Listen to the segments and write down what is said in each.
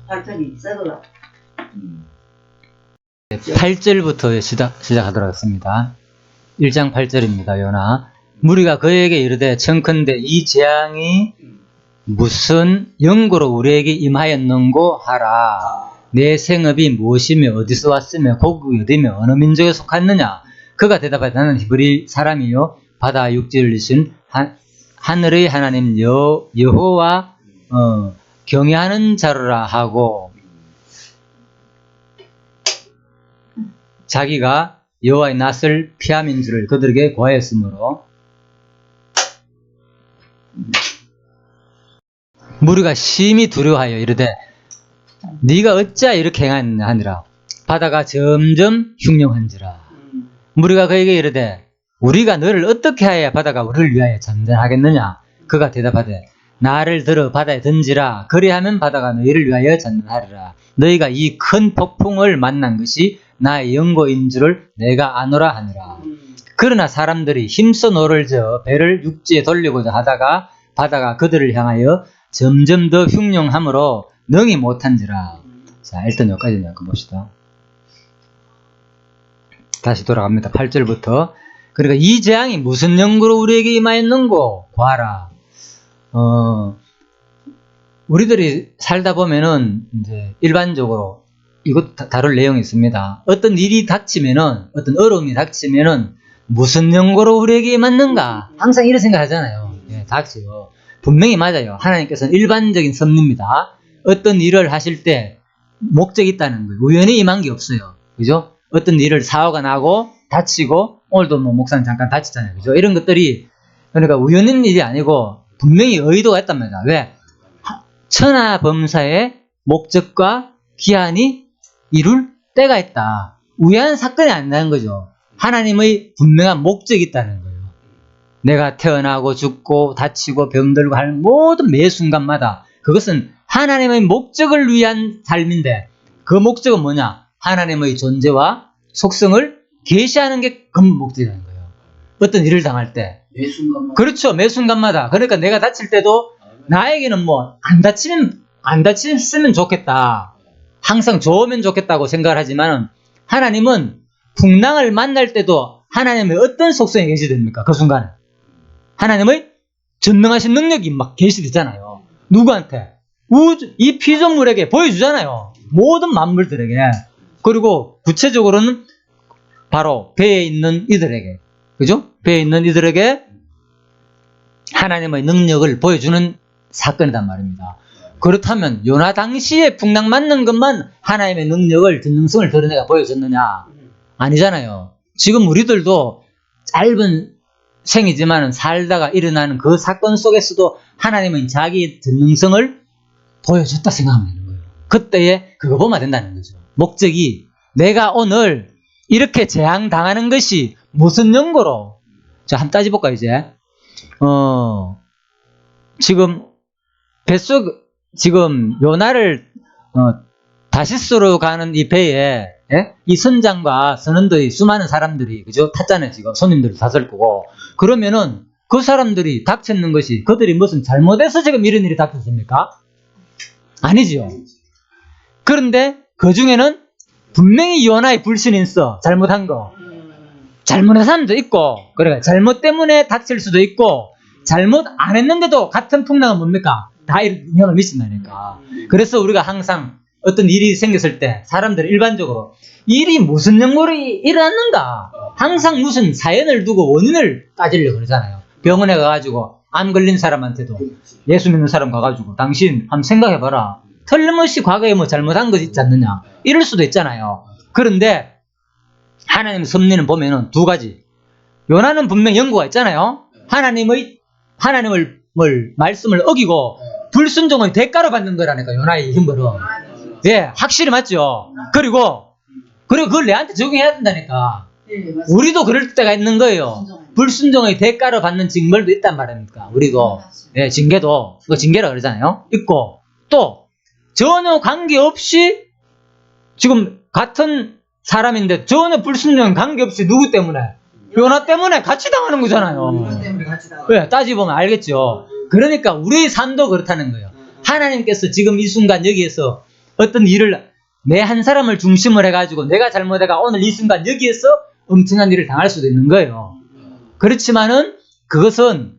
발전이 썩어가. 8절부터 시작하도록 하겠습니다. 1장 8절입니다. 요나. 무리가 그에게 이르되 청컨대 이 재앙이 무슨 영구로 우리에게 임하였는고 하라. 내 생업이 무엇이며 어디서 왔으며 고국이 어디며 어느 민족에 속하느냐. 그가 대답하되 나는 히브리 사람이요 바다 육지를 이신 하늘의 하나님 여호와 경외하는 자로라 하고, 자기가 여호와의 낯을 피함인 줄을 그들에게 고하였으므로 무리가 심히 두려워하여 이르되 네가 어찌하여 이렇게 행하느니라. 바다가 점점 흉령한지라. 무리가 그에게 이르되 우리가 너를 어떻게 하여야 바다가 우리를 위하여 잔잔하겠느냐. 그가 대답하되 나를 들어 바다에 던지라. 그리하면 바다가 너희를 위하여 잔잔하리라. 너희가 이 큰 폭풍을 만난 것이 나의 영고인 줄을 내가 아노라 하니라. 그러나 사람들이 힘써 노를 저어 배를 육지에 돌리고자 하다가 바다가 그들을 향하여 점점 더 흉령함으로 능히 못한지라. 자, 일단 여기까지 봅시다. 다시 돌아갑니다. 8절부터. 그러니까 이 재앙이 무슨 영구로 우리에게 임하였는고 봐라. 우리들이 살다 보면은 이제 일반적으로 이것 다룰 내용이 있습니다. 어떤 일이 닥치면은, 어떤 어려움이 닥치면은 무슨 영구로 우리에게 임했는가? 항상 이런 생각 하잖아요. 예, 닥치요. 분명히 맞아요. 하나님께서는 일반적인 섭리입니다. 어떤 일을 하실 때 목적이 있다는 거예요. 우연히 임한 게 없어요. 그죠? 어떤 일을 사고가 나고 다치고, 오늘도 뭐 목사님 잠깐 다치잖아요. 그죠? 이런 것들이 그러니까 우연한 일이 아니고 분명히 의도가 있단 말이야. 왜? 천하범사의 목적과 기한이 이룰 때가 있다. 우연한 사건이 아니라는 거죠. 하나님의 분명한 목적이 있다는 거예요. 내가 태어나고 죽고 다치고 병들고 하는 모든 매 순간마다 그것은 하나님의 목적을 위한 삶인데, 그 목적은 뭐냐? 하나님의 존재와 속성을 계시하는 게 근본 목적이라는 거예요. 어떤 일을 당할 때. 매 순간마다. 그렇죠. 매 순간마다. 그러니까 내가 다칠 때도 나에게는 뭐 안 다치면 좋겠다. 항상 좋으면 좋겠다고 생각을 하지만 하나님은 풍랑을 만날 때도 하나님의 어떤 속성이 계시됩니까? 그 순간에. 하나님의 전능하신 능력이 막 계시되잖아요. 누구한테? 이 피조물에게 보여주잖아요. 모든 만물들에게. 그리고 구체적으로는 바로 배에 있는 이들에게. 그죠? 배에 있는 이들에게 하나님의 능력을 보여주는 사건이란 말입니다. 그렇다면 요나 당시에 풍랑 맞는 것만 하나님의 능력을, 전능성을 드러내가 보여줬느냐? 아니잖아요. 지금 우리들도 짧은 생이지만 살다가 일어나는 그 사건 속에서도 하나님은 자기의 전능성을 보여줬다 생각하면 되는 거예요. 그때에 그거 보면 된다는 거죠. 목적이 내가 오늘 이렇게 재앙당하는 것이 무슨 연고로? 자, 한번 따져볼까 이제. 지금 뱃속, 지금 요나를 다시스로 가는 이 배에, 예? 이 선장과 선원들이, 수많은 사람들이, 그죠? 탔잖아요. 지금 손님들을 탔을 거고. 그러면은 그 사람들이 닥쳤는 것이 그들이 무슨 잘못해서 지금 이런 일이 닥쳤습니까? 아니죠. 그런데 그 중에는 분명히 요나의 불신이 있어. 잘못한 거. 잘못한 사람도 있고, 그래, 잘못 때문에 닥칠 수도 있고, 잘못 안 했는데도 같은 풍랑은 뭡니까? 다 영향을 미친다니까. 그래서 우리가 항상 어떤 일이 생겼을 때 사람들이 일반적으로 일이 무슨 연고로 일어났는가? 항상 무슨 사연을 두고 원인을 따지려고 그러잖아요. 병원에 가가지고 암 걸린 사람한테도 예수 믿는 사람 가가지고 당신 한번 생각해봐라. 틀림없이 과거에 뭐 잘못한 거 있지 않느냐? 이럴 수도 있잖아요. 그런데 하나님 섭리는 보면은 두 가지. 요나는 분명 연고가 있잖아요. 하나님을 말씀을 어기고 불순종의 대가로 받는 거라니까, 요나의 형벌은. 예, 확실히 맞죠. 그리고 그걸 내한테 적용해야 된다니까. 우리도 그럴 때가 있는 거예요. 불순종의 대가로 받는 징벌도 있단 말입니까? 우리도. 예, 징계도. 그거 징계라 그러잖아요. 있고, 또 전혀 관계없이 지금 같은 사람인데 전혀 불순종 관계없이 누구 때문에? 요나 때문에 같이 당하는 거잖아요. 요나 때문에 같이 당하는. 왜? 따지보면 알겠죠. 그러니까 우리의 삶도 그렇다는 거예요. 하나님께서 지금 이 순간 여기에서 어떤 일을 내 한 사람을 중심으로 해가지고 내가 잘못해가 오늘 이 순간 여기에서 엄청난 일을 당할 수도 있는 거예요. 그렇지만은 그것은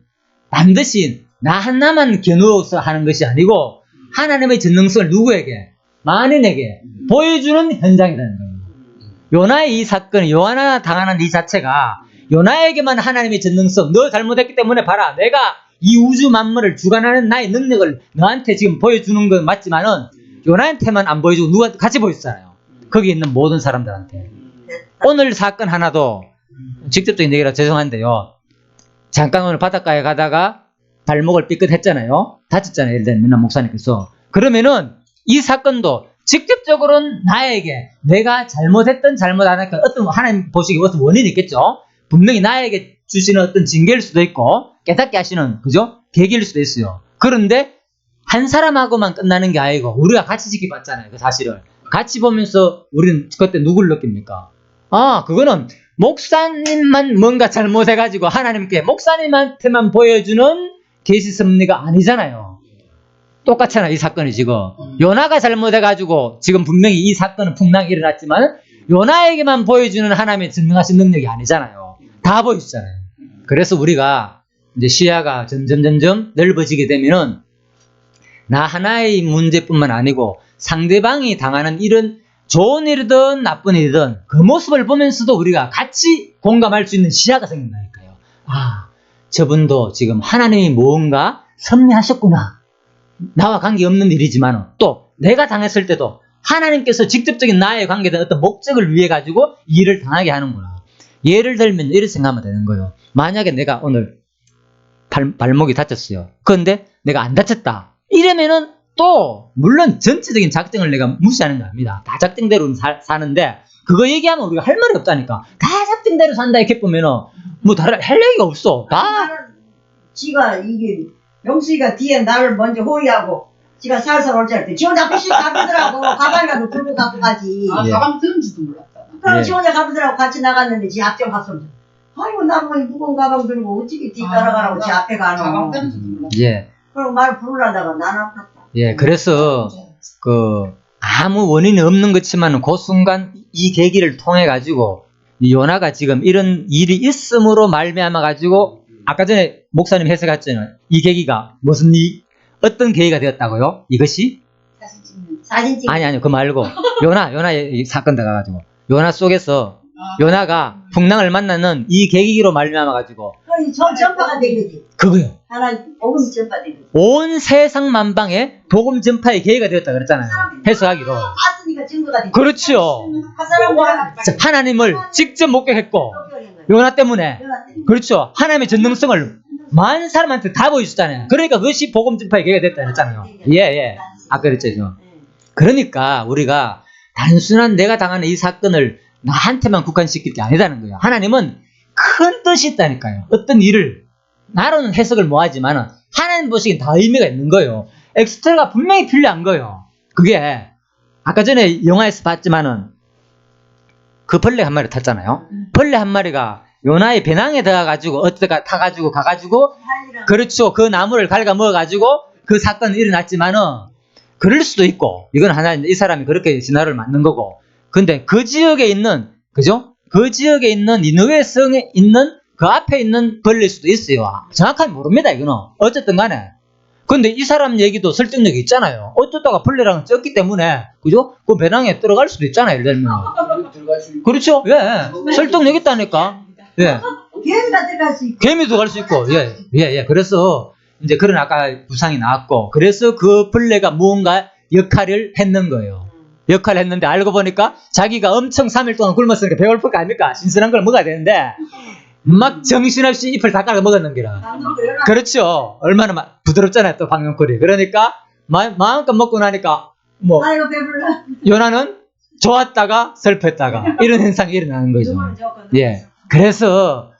반드시 나 하나만 겨누어서 하는 것이 아니고 하나님의 전능성을 누구에게? 만인에게 보여주는 현장이라는 거예요. 요나의 이 사건, 요나 당하는 이 자체가 요나에게만 하나님의 전능성, 너 잘못했기 때문에 봐라, 내가 이 우주 만물을 주관하는 나의 능력을 너한테 지금 보여주는 건 맞지만은 요나한테만 안 보여주고 누가 같이 보여주잖아요. 거기 있는 모든 사람들한테. 오늘 사건 하나도 직접적인 얘기라 죄송한데요. 잠깐 오늘 바닷가에 가다가 발목을 삐끗했잖아요. 다쳤잖아요. 예를 들면 목사님께서. 그러면은 이 사건도 직접적으로는 나에게 내가 잘못했던 잘못 안 했던 어떤 하나님 보시기에 어떤 원인이 있겠죠. 분명히 나에게 주시는 어떤 징계일 수도 있고 깨닫게 하시는 그죠? 계기일 수도 있어요. 그런데 한 사람하고만 끝나는 게 아니고 우리가 같이 지켜봤잖아요. 그 사실을 같이 보면서 우리는 그때 누굴 느낍니까? 아, 그거는 목사님만 뭔가 잘못해가지고 하나님께 목사님한테만 보여주는 계시 섭리가 아니잖아요. 똑같잖아, 이 사건이 지금. 요나가 잘못해가지고 지금 분명히 이 사건은 풍랑이 일어났지만 요나에게만 보여주는 하나님의 전능하신 능력이 아니잖아요. 다 보여주잖아요. 그래서 우리가 이제 시야가 점점 넓어지게 되면은 나 하나의 문제뿐만 아니고 상대방이 당하는 일은 좋은 일이든 나쁜 일이든 그 모습을 보면서도 우리가 같이 공감할 수 있는 시야가 생긴다니까요. 아, 저분도 지금 하나님이 뭔가 섭리하셨구나. 나와 관계없는 일이지만 또 내가 당했을 때도 하나님께서 직접적인 나의 관계된 어떤 목적을 위해 가지고 이 일을 당하게 하는구나. 예를 들면 이렇게 생각하면 되는 거예요. 만약에 내가 오늘 발목이 다쳤어요. 그런데 내가 안 다쳤다. 이러면은 또 물론 전체적인 작정을 내가 무시하는 거 아닙니다. 다 작정대로 사는데 그거 얘기하면 우리가 할 말이 없다니까. 다 작정대로 산다 이렇게 보면은 뭐 다른 할 얘기가 없어. 다 지가 이게 영수이가 뒤에 나를 먼저 호위하고 지가 살살 올 줄 알았더니 지 혼자 푸시 가보더라고. 가방이라도 들고 갖고 가지. 아, 예. 가방 드는지도 몰랐다. 그럼 예. 지 혼자 가보더라고. 같이 나갔는데 지 앞장 갔으면서 아이고 나 뭐 무거운 가방 들고 어떻게 뒤 따라가라고 지 앞에 가노. 가방 드는지도 몰랐다. 예. 그리고 말을 부르려다가 난 아팠다. 예. 그래서 아무 원인이 없는 것지만 그 순간 이 계기를 통해 가지고 요나가 지금 이런 일이 있음으로 말미암아 가지고 아까 전에 목사님 해석했잖아요. 이 계기가 무슨 어떤 계기가 되었다고요? 이것이? 사진 찍는. 아니요. 그 말고 요나의 사건 들어가가지고 요나 속에서 요나가 풍랑을 만나는 이 계기로 말미암아 가지고 그럼 저 전파가 된 거지. 그거요. 하나 복음 전파 된 거지. 온 세상 만방에 복음 전파의 계기가 되었다 그랬잖아요. 해석하기로. 봤으니까 증거가 된 거지. 그렇죠. 한 사람 뭐라 하나님을 직접 목격했고 요나 때문에 그렇죠. 하나님의 전능성을 많은 사람한테 다 보여줬잖아요. 그러니까 그것이 복음 전파의 계기가 됐다 그랬잖아요. 예. 아까 그랬죠. 그러니까 우리가 단순한 내가 당하는 이 사건을 나한테만 국한시킬 게 아니다는 거예요. 하나님은 큰 뜻이 있다니까요. 어떤 일을 나로는 해석을 못하지만 하나님 보시기엔 다 의미가 있는 거예요. 엑스트라가 분명히 필요한 거예요. 그게 아까 전에 영화에서 봤지만은 그 벌레 한 마리 탔잖아요. 벌레 한 마리가 요나의 배낭에 들어가가지고 어디가 타가지고 가가지고 그렇죠. 그 나무를 갉아 먹어가지고 그 사건이 일어났지만은 그럴 수도 있고 이건 하나 이 사람이 그렇게 진화를 만든 거고 근데 그 지역에 있는 그죠? 그 지역에 있는 니느웨 성에 있는 그 앞에 있는 벌레일 수도 있어요. 정확하게 모릅니다 이거는. 어쨌든 간에 근데 이 사람 얘기도 설득력이 있잖아요. 어쩌다가 벌레랑은 쪘기 때문에 그죠? 그 배낭에 들어갈 수도 있잖아요. 예를 들면 그렇죠? 예. 설득력 있다니까. 예. 개미가 들어갈 수 있고. 개미도 들어갈 수 있고. 예. 그래서 이제 그런 아까 부상이 나왔고 그래서 그 벌레가 무언가 역할을 했는 거예요. 역할을 했는데 알고 보니까 자기가 엄청 3일 동안 굶었으니까 배고플 거 아닙니까? 신선한 걸 먹어야 되는데 막 정신없이 잎을 다 깔아 먹었는 게라. 그렇죠. 얼마나 부드럽잖아요. 또 방금꿀이. 그러니까 마음껏 먹고 나니까 뭐 아이고 배불러. 요나는 좋았다가 슬펐다가 이런 현상이 일어나는 거죠. 예. 그래서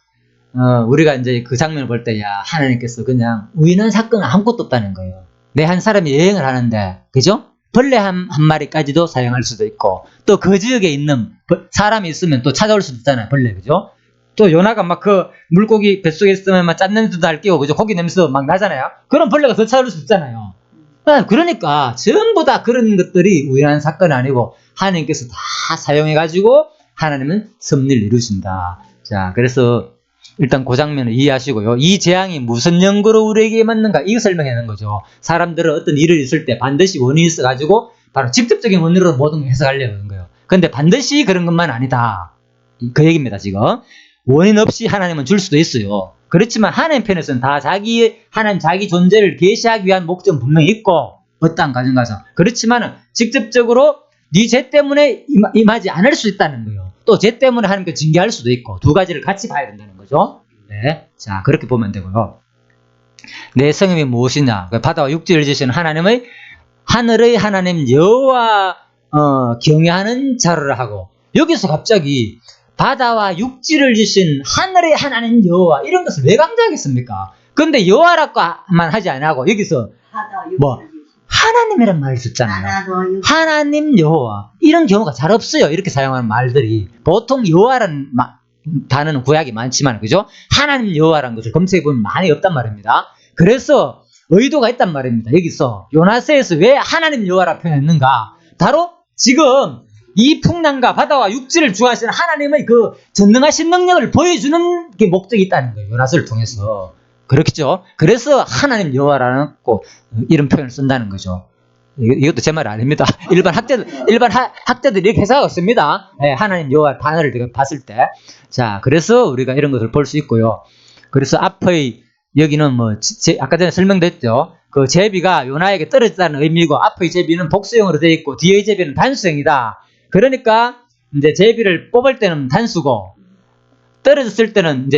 우리가 이제 그 장면을 볼 때 야 하나님께서 그냥 우연한 사건은 아무것도 없다는 거예요. 내 한 사람이 여행을 하는데 그죠? 벌레 한 마리까지도 사용할 수도 있고 또 그 지역에 있는 사람이 있으면 또 찾아올 수도 있잖아요. 벌레 그죠? 또 요나가 막 그 물고기 뱃속에 있으면 막 짠 냄새도 날 끼고 그죠? 고기 냄새도 막 나잖아요. 그런 벌레가 더 찾아올 수 있잖아요. 그러니까 전부 다 그런 것들이 우연한 사건이 아니고 하나님께서 다 사용해가지고 하나님은 섭리를 이루신다. 자, 그래서 일단 그 장면을 이해하시고요. 이 재앙이 무슨 연고로 우리에게 맞는가 이거 설명하는 거죠. 사람들은 어떤 일을 있을 때 반드시 원인이 있어가지고 바로 직접적인 원인으로 모든 걸 해석하려고 하는 거예요. 근데 반드시 그런 것만 아니다. 그 얘기입니다, 지금. 원인 없이 하나님은 줄 수도 있어요. 그렇지만 하나님 편에서는 다 하나님 자기 존재를 계시하기 위한 목적은 분명히 있고, 어떠한 가정가서. 그렇지만 직접적으로 네 죄 때문에 임하지 않을 수 있다는 거예요. 또 죄 때문에 하나님께 징계할 수도 있고, 두 가지를 같이 봐야 된다는 거죠. 네. 자, 그렇게 보면 되고요. 내 성품이 무엇이냐? 바다와 육지를 지으신 하나님의 하늘의 하나님 여호와 경외하는 자를 하고, 여기서 갑자기 바다와 육지를 지신 하늘의 하나님 여호와 이런 것을 왜 강조하겠습니까? 근데 여호와라고만 하지 않고 여기서 뭐 하나님이란 말을 썼잖아요. 하나님 여호와 이런 경우가 잘 없어요. 이렇게 사용하는 말들이 보통 여호와라는 단어는 구약이 많지만 그죠? 하나님 여호와라는 것을 검색해 보면 많이 없단 말입니다. 그래서 의도가 있단 말입니다. 여기서 요나서에서 왜 하나님 여호와라 표현했는가? 바로 지금 이 풍랑과 바다와 육지를 주하시는 하나님의 그 전능하신 능력을 보여주는 게 목적이 있다는 거예요. 요나서를 통해서. 그렇겠죠? 그래서 하나님 여호와라는 이런 표현을 쓴다는 거죠. 이것도 제 말 아닙니다. 일반 학자들이 이렇게 해석하고 있습니다. 네, 하나님 여호와 단어를 제가 봤을 때. 자, 그래서 우리가 이런 것을 볼 수 있고요. 그래서 앞의 여기는 아까 전에 설명됐죠. 그 제비가 요나에게 떨어졌다는 의미고 앞의 제비는 복수형으로 되어 있고 뒤의 제비는 단수형이다. 그러니까 이제 제비를 뽑을 때는 단수고 떨어졌을 때는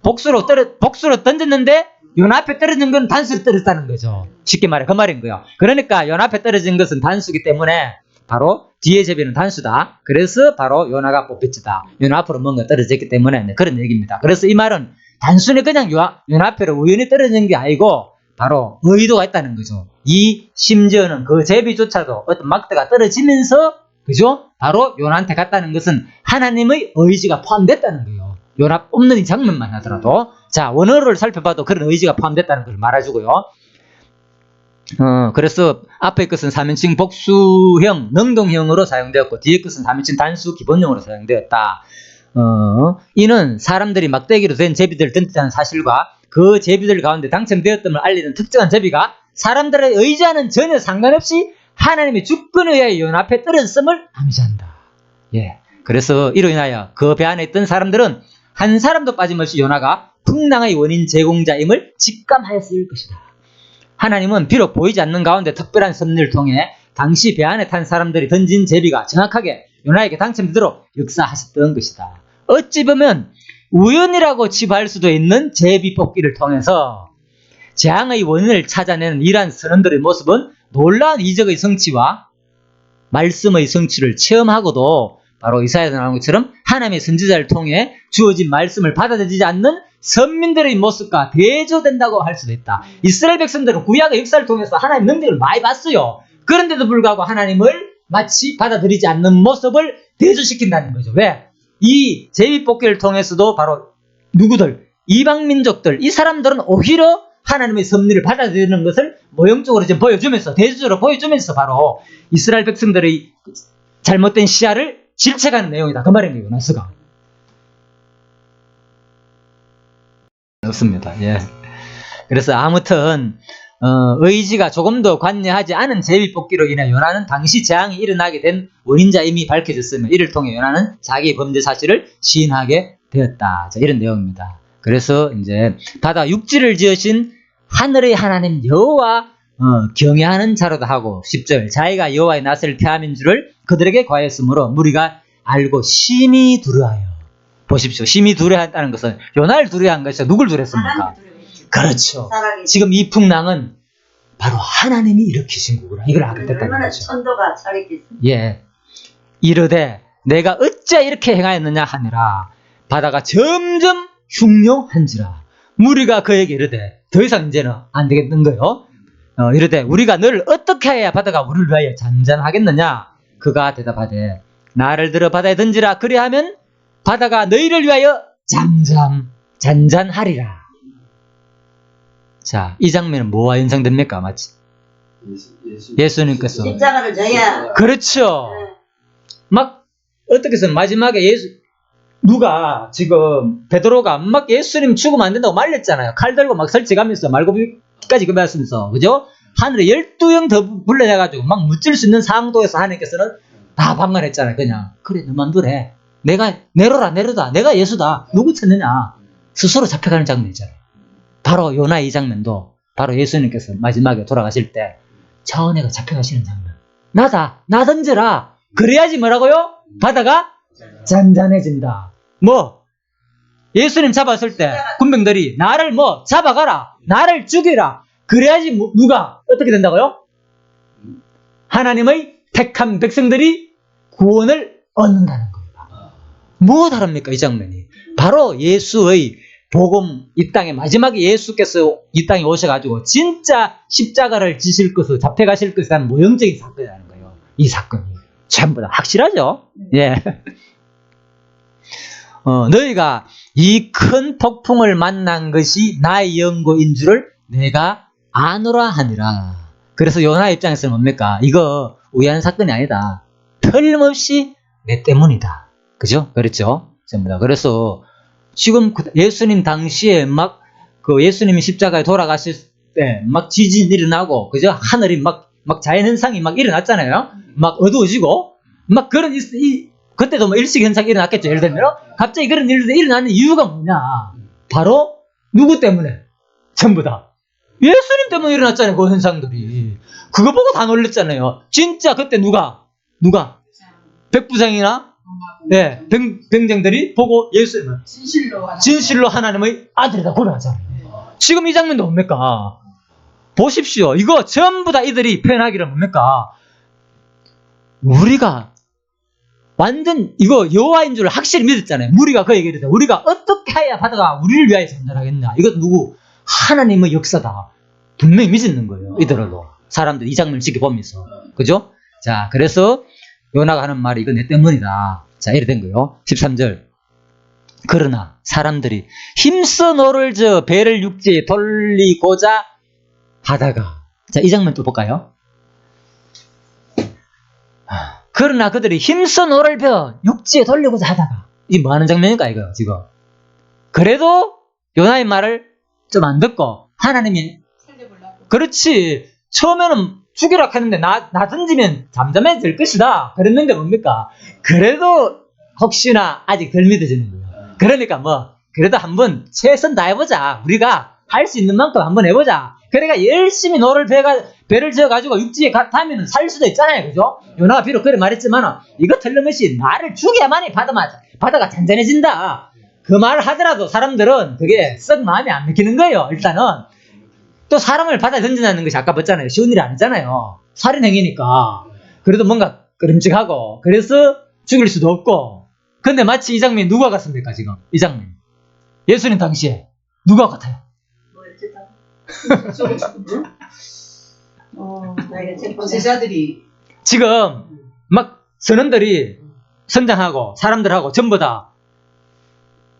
복수로 던졌는데 요나 앞에 떨어진 건 단수로 떨어졌다는 거죠. 쉽게 말해 그 말인 거예요. 그러니까 요나 앞에 떨어진 것은 단수기 때문에 바로 뒤의 제비는 단수다. 그래서 바로 요나가 뽑혔다. 요나 앞으로 뭔가 떨어졌기 때문에 그런 얘기입니다. 그래서 이 말은 단순히 그냥 요나 앞으로 우연히 떨어진 게 아니고 바로 의도가 있다는 거죠. 이 심지어는 그 제비조차도 어떤 막대가 떨어지면서 그죠? 바로 요나한테 갔다는 것은 하나님의 의지가 포함됐다는 거예요. 요나 뽑는 이 장면만 하더라도. 자, 원어를 살펴봐도 그런 의지가 포함됐다는 걸 말해주고요. 그래서 앞의 것은 3인칭 복수형, 능동형으로 사용되었고 뒤의 것은 3인칭 단수 기본형으로 사용되었다. 이는 사람들이 막대기로 된 제비들을 던졌다는 사실과 그 제비들 가운데 당첨되었음을 알리는 특정한 제비가 사람들의 의지와는 전혀 상관없이 하나님의 주권에 의하여 요나 앞에 떨어졌음을 암시한다. 예. 그래서 이로 인하여 그 배 안에 있던 사람들은 한 사람도 빠짐없이 요나가 풍랑의 원인 제공자임을 직감하였을 것이다. 하나님은 비록 보이지 않는 가운데 특별한 섭리를 통해 당시 배 안에 탄 사람들이 던진 제비가 정확하게 요나에게 당첨되도록 역사하셨던 것이다. 어찌 보면 우연이라고 치부할 수도 있는 제비 뽑기를 통해서 재앙의 원인을 찾아내는 이러한 선원들의 모습은 놀라운 이적의 성취와 말씀의 성취를 체험하고도 바로 이사야에서 나온 것처럼 하나님의 선지자를 통해 주어진 말씀을 받아들이지 않는 선민들의 모습과 대조된다고 할 수도 있다. 이스라엘 백성들은 구약의 역사를 통해서 하나님의 능력을 많이 봤어요. 그런데도 불구하고 하나님을 마치 받아들이지 않는 모습을 대조시킨다는 거죠. 왜? 이 제비뽑기를 통해서도 바로 누구들? 이방민족들, 이 사람들은 오히려 하나님의 섭리를 받아들이는 것을 모형적으로 좀 보여주면서, 대조적으로 보여주면서 바로 이스라엘 백성들의 잘못된 시야를 질책하는 내용이다. 그 말입니다. 요나서가. 없습니다. 예. 그래서 아무튼 의지가 조금 더 관여하지 않은 제비뽑기로 인해 요나는 당시 재앙이 일어나게 된 원인자임이 밝혀졌으며 이를 통해 요나는 자기 범죄 사실을 시인하게 되었다. 자, 이런 내용입니다. 그래서 이제 바다 육지를 지으신 하늘의 하나님 여호와 경외하는 자로다 하고 10절 자기가 여호와의 낯을 피함인 줄을 그들에게 과했으므로 무리가 알고 심히 두려워하여. 보십시오. 심히 두려워한다는 것은 요나를 두려워한 것이 누굴 두려웠습니까? 그렇죠. 지금 이 풍랑은 바로 하나님이 일으키신 거구나. 이걸 알게 됐다는 얼마나 거죠. 천도가 차렸겠습니까? 예. 이르되 내가 어찌 이렇게 행하였느냐 하니라. 바다가 점점 흉룡한지라. 무리가 그에게 이르되 더 이상 이제는 안 되겠는 거요. 이르되 우리가 너를 어떻게 해야 바다가 우리를 위하여 잔잔하겠느냐. 그가 대답하되 나를 들어 바다에 던지라. 그리하면 바다가 너희를 위하여 잔잔하리라. 자, 이 장면은 뭐와 연상됩니까? 마치 예수님께서. 십자가를 져야. 그렇죠. 막 어떻게 해서 마지막에 누가 지금 베드로가 막 예수님 죽으면 안 된다고 말렸잖아요. 칼 들고 막 설치가면서 말고기까지 급하면서 그죠? 하늘에 12영 더 불러내가지고 막 무찔 수 있는 상도에서 하나님께서는 다 방관했잖아요. 그냥 그래 너만 그래. 내가 내려라 내가 예수다. 누구 찾느냐. 스스로 잡혀가는 장면이잖아요. 바로 요나 이 장면도 바로 예수님께서 마지막에 돌아가실 때 전해가 잡혀가시는 장면. 나 던져라. 그래야지 뭐라고요? 바다가 잔잔해진다. 뭐 예수님 잡았을 때 군병들이 나를 뭐 잡아가라. 나를 죽이라. 그래야지 누가 어떻게 된다고요? 하나님의 택한 백성들이 구원을 얻는다는 겁니다. 뭐 다릅니까 이 장면이? 바로 예수의 복음 이 땅에 마지막에 예수께서 이 땅에 오셔가지고 진짜 십자가를 지실 것을 잡혀가실 것이라는 모형적인 사건이라는 거예요. 이 사건이 전부 다 확실하죠. 예. 너희가 이 큰 폭풍을 만난 것이 나의 연고인 줄을 내가 아노라 하니라. 그래서 요나 입장에서는 뭡니까? 이거 우연한 사건이 아니다. 틀림없이 내 때문이다. 그죠? 그렇죠? 전부 다. 그래서 지금 예수님 당시에 막 그 예수님이 십자가에 돌아가실 때 막 지진이 일어나고 그죠? 하늘이 막 자연현상이 막 일어났잖아요. 막 어두워지고 막 그런 그때도 뭐 일식현상이 일어났겠죠. 예를 들면 갑자기 그런 일들이 일어나는 이유가 뭐냐? 바로 누구 때문에? 전부 다 예수님 때문에 일어났잖아요. 그 현상들이. 그거 보고 다 놀랬잖아요. 진짜 그때 누가 백부장이나 네, 병정들이 보고 예수님을 진실로 하나님의 아들이다 고백하잖아요. 지금 이 장면도 뭡니까? 보십시오. 이거 전부 다 이들이 표현하기를 뭡니까? 우리가 완전 이거 여호와인 줄 확실히 믿었잖아요. 우리가 그 얘기를 했잖아요. 우리가 어떻게 해야 바다가 우리를 위하여 전달하겠냐. 이것 누구? 하나님의 역사다. 분명히 믿는 거예요. 이들도 사람들이 이 장면을 지켜보면서. 그죠? 자, 그래서 요나가 하는 말이 이거 내 때문이다. 자, 이래 된 거예요. 13절. 그러나 사람들이 힘써 너를 저 배를 육지에 돌리고자 하다가. 자, 이 장면 또 볼까요? 그러나 그들이 힘써 너를 육지에 돌리고자 하다가. 이 뭐 하는 장면일까, 이거, 지금. 그래도 요나의 말을 좀 안 듣고 하나님이 살려보려고. 그렇지. 처음에는 죽이라 했는데 나 던지면 잠잠해질 것이다. 그랬는데 뭡니까? 그래도 혹시나 아직 덜 믿어지는 거예요. 그러니까 뭐 그래도 한번 최선 다해보자. 우리가 할 수 있는 만큼 한번 해보자. 그러니까 열심히 배를 지어가지고 육지에 가면 살 수도 있잖아요. 그죠? 요나가 비록 그래 말했지만 이거 틀림없이 나를 죽여야만이 바다가 잔잔해진다. 그 말을 하더라도 사람들은 그게 썩 마음에 안 먹히는 거예요. 일단은 또 사람을 바다에 던진다는 것이 아까 봤잖아요. 쉬운 일이 아니잖아요. 살인행위니까. 그래도 뭔가 끄림직하고 그래서 죽일 수도 없고. 근데 마치 이 장면이 누가 같습니까? 지금 이 장면 예수님 당시에 누가 같아요? 제자들이 지금 막 선원들이 선장하고 사람들하고 전부 다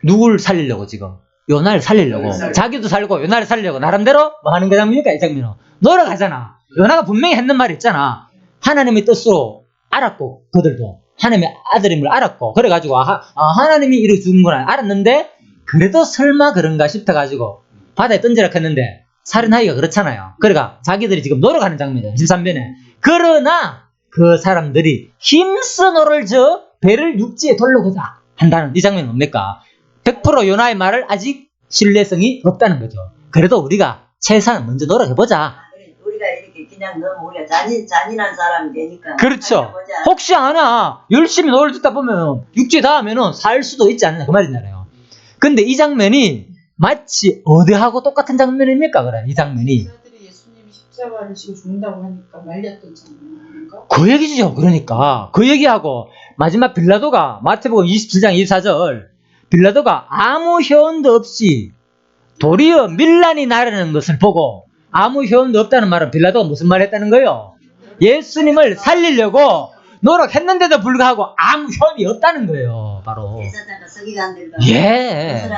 누굴 살리려고 지금 요나를 살리려고 자기도 살고 요나를 살리려고 나름대로 뭐 하는 거장입니까? 이 장면은 노력하잖아. 요나가 분명히 했는 말이 있잖아. 하나님의 뜻으로 알았고 그들도 하나님의 아들임을 알았고 그래가지고 하나님이 이렇게 죽은구나 알았는데 그래도 설마 그런가 싶어가지고 바다에 던지라 했는데 살인하기가 그렇잖아요. 그러니까 자기들이 지금 노력하는 장면이에요. 13편에. 그러나 그 사람들이 힘써 너를 저 배를 육지에 돌려보자 한다는 이 장면은 뭡니까? 100% 요나의 말을 아직 신뢰성이 없다는 거죠. 그래도 우리가 최소한 먼저 노력해보자. 우리가 이렇게 그냥 너무 우리가 잔인한 사람이 되니까. 그렇죠. 혹시 아나 열심히 노를 듣다 보면 육지에 닿으면 살 수도 있지 않느냐 그 말이잖아요. 근데 이 장면이 마치 어디하고 똑같은 장면입니까? 그래 이 장면이. 제자들이 예수님이 십자가를 지고 죽는다고 하니까 말렸던 장면인가? 그 얘기죠. 그러니까 그 얘기하고 마지막 빌라도가 마태복음 27장 24절 빌라도가 아무 효험도 없이 도리어 밀란이 나르는 것을 보고 아무 효험도 없다는 말은 빌라도가 무슨 말 했다는 거예요? 예수님을 살리려고 노력했는데도 불구하고 아무 효험이 없다는 거예요. 바로. 예.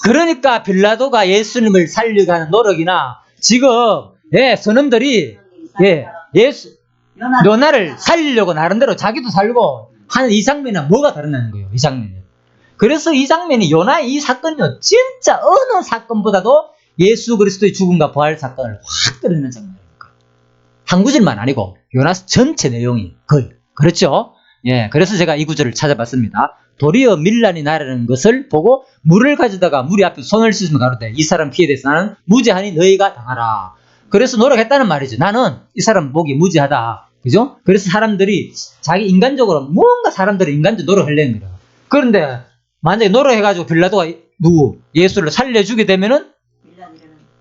그러니까 빌라도가 예수님을 살리려고 하는 노력이나 지금 선원들이 예, 예수, 요나를 살리려고 나름대로 자기도 살고 하는 이 장면이랑 뭐가 다르냐는 거예요. 이 장면이. 그래서 이 장면이 요나의 이 사건이요. 진짜 어느 사건보다도 예수 그리스도의 죽음과 부활 사건을 확 드러내는 장면입니다. 한 구절만 아니고 요나 전체 내용이 거의. 그렇죠? 예, 그래서 제가 이 구절을 찾아봤습니다. 도리어 밀란이 나라는 것을 보고 물을 가져다가 물이 앞에 손을 씻으면 가로되 이 사람 피에 대해서 나는 무죄하니 너희가 당하라. 그래서 노력했다는 말이죠. 나는 이 사람 보기 무죄하다. 그죠? 그래서 사람들이 자기 인간적으로 뭔가 사람들이 인간적으로 노력하려는 거예요. 그런데 만약에 노력해가지고 빌라도가 예수를 살려주게 되면은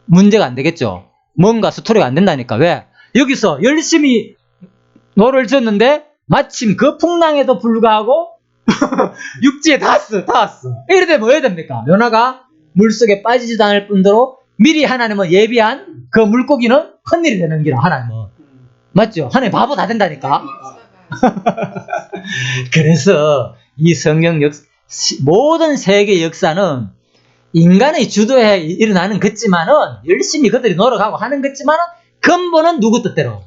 문제가 안 되겠죠. 뭔가 스토리가 안 된다니까. 왜? 여기서 열심히 노를 졌는데 마침 그 풍랑에도 불구하고 육지에 닿았어. 이래 되면 뭐 해야 됩니까? 요나가 물속에 빠지지도 않을 뿐더러 미리 하나님은 예비한 그 물고기는 큰일이 되는 기라 하나님은. 맞죠? 하나님 바보 다 된다니까. 그래서 이 성경 모든 세계 역사는 인간의 주도에 일어나는 것지만은 열심히 그들이 노력하고 하는 것지만은 근본은 누구 뜻대로?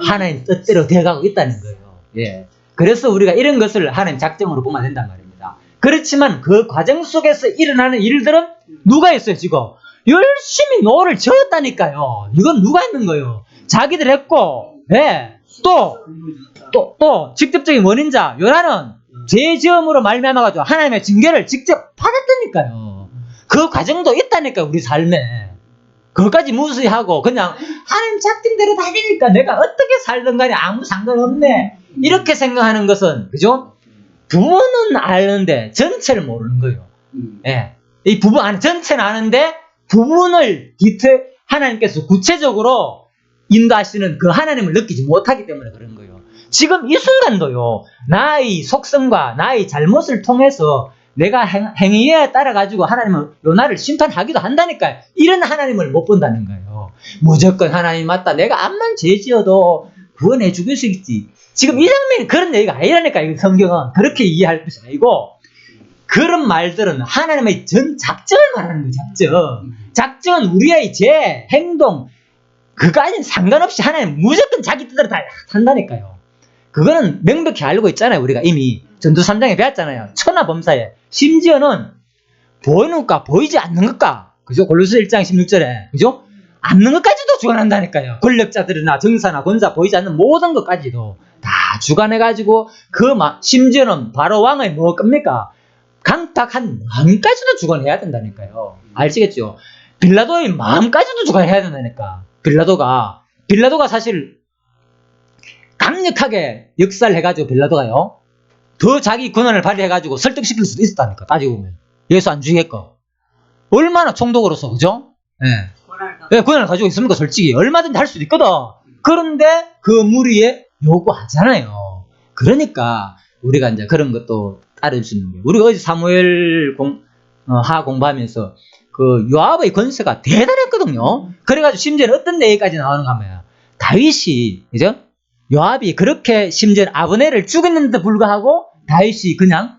하나님 뜻대로 되어가고 있다는 거예요. 예. 그래서 우리가 이런 것을 하나님 작정으로 보면 된단 말입니다. 그렇지만 그 과정 속에서 일어나는 일들은 누가 했어요, 지금? 열심히 노를 저었다니까요. 이건 누가 했는 거예요? 자기들 했고, 예. 또, 직접적인 원인자, 요나는 죄지음으로 말미암아가지고 하나님의 징계를 직접 받았다니까요. 그 과정도 있다니까요, 우리 삶에. 그것까지 무시하고 그냥 하나님 작정대로 다 되니까 내가 어떻게 살든 간에 아무 상관없네. 이렇게 생각하는 것은, 그죠? 부분은 아는데 전체를 모르는 거예요. 예. 이 부분, 전체는 아는데 부분을 하나님께서 구체적으로 인도하시는 그 하나님을 느끼지 못하기 때문에 그런 거예요. 지금 이 순간도요, 나의 속성과 나의 잘못을 통해서 내가 행위에 따라가지고 하나님은 요나를 심판하기도 한다니까요. 이런 하나님을 못 본다는 거예요. 무조건 하나님 맞다. 내가 암만 죄 지어도 구원해 주실 수 있지. 지금 이 장면이 그런 얘기가 아니라니까요. 성경은 그렇게 이해할 것이 아니고, 그런 말들은 하나님의 전 작정을 말하는 거예요. 작정은 우리의 죄, 행동, 그거까지는 상관없이 하나님 무조건 자기 뜻대로 다 한다니까요. 그거는 명백히 알고 있잖아요. 우리가 이미 전도 3장에 배웠잖아요. 천하범사에. 심지어는 보이는 것과 보이지 않는 것과, 그죠? 골로새 1장 16절에, 그죠? 않는 것까지도 주관한다니까요. 권력자들이나 정사나 권사 보이지 않는 모든 것까지도 다 주관해가지고, 심지어는 바로 왕의 뭐 겁니까? 강탁한 마음까지도 주관해야 된다니까요. 아시겠죠? 빌라도의 마음까지도 주관해야 된다니까. 빌라도가 사실 강력하게 역사를 해가지고 빌라도가요, 더 자기 권한을 발휘해가지고 설득시킬 수도 있었다니까. 따지고 보면 예수 안 죽이겠고 얼마나 총독으로서, 그죠? 예, 권한을 가지고 있습니까? 솔직히 얼마든지 할 수도 있거든. 그런데 그 무리에 요구하잖아요. 그러니까 우리가 이제 그런 것도 따를 수 있는 거예요. 우리가 어제 사무엘 하 공부하면서 그 요압의 권세가 대단했거든요. 그래가지고 심지어는 어떤 얘기까지 나오는가 하면, 다윗이, 그죠? 요압이 그렇게 심지어 아브넬을 죽였는데도 불구하고 다윗이 그냥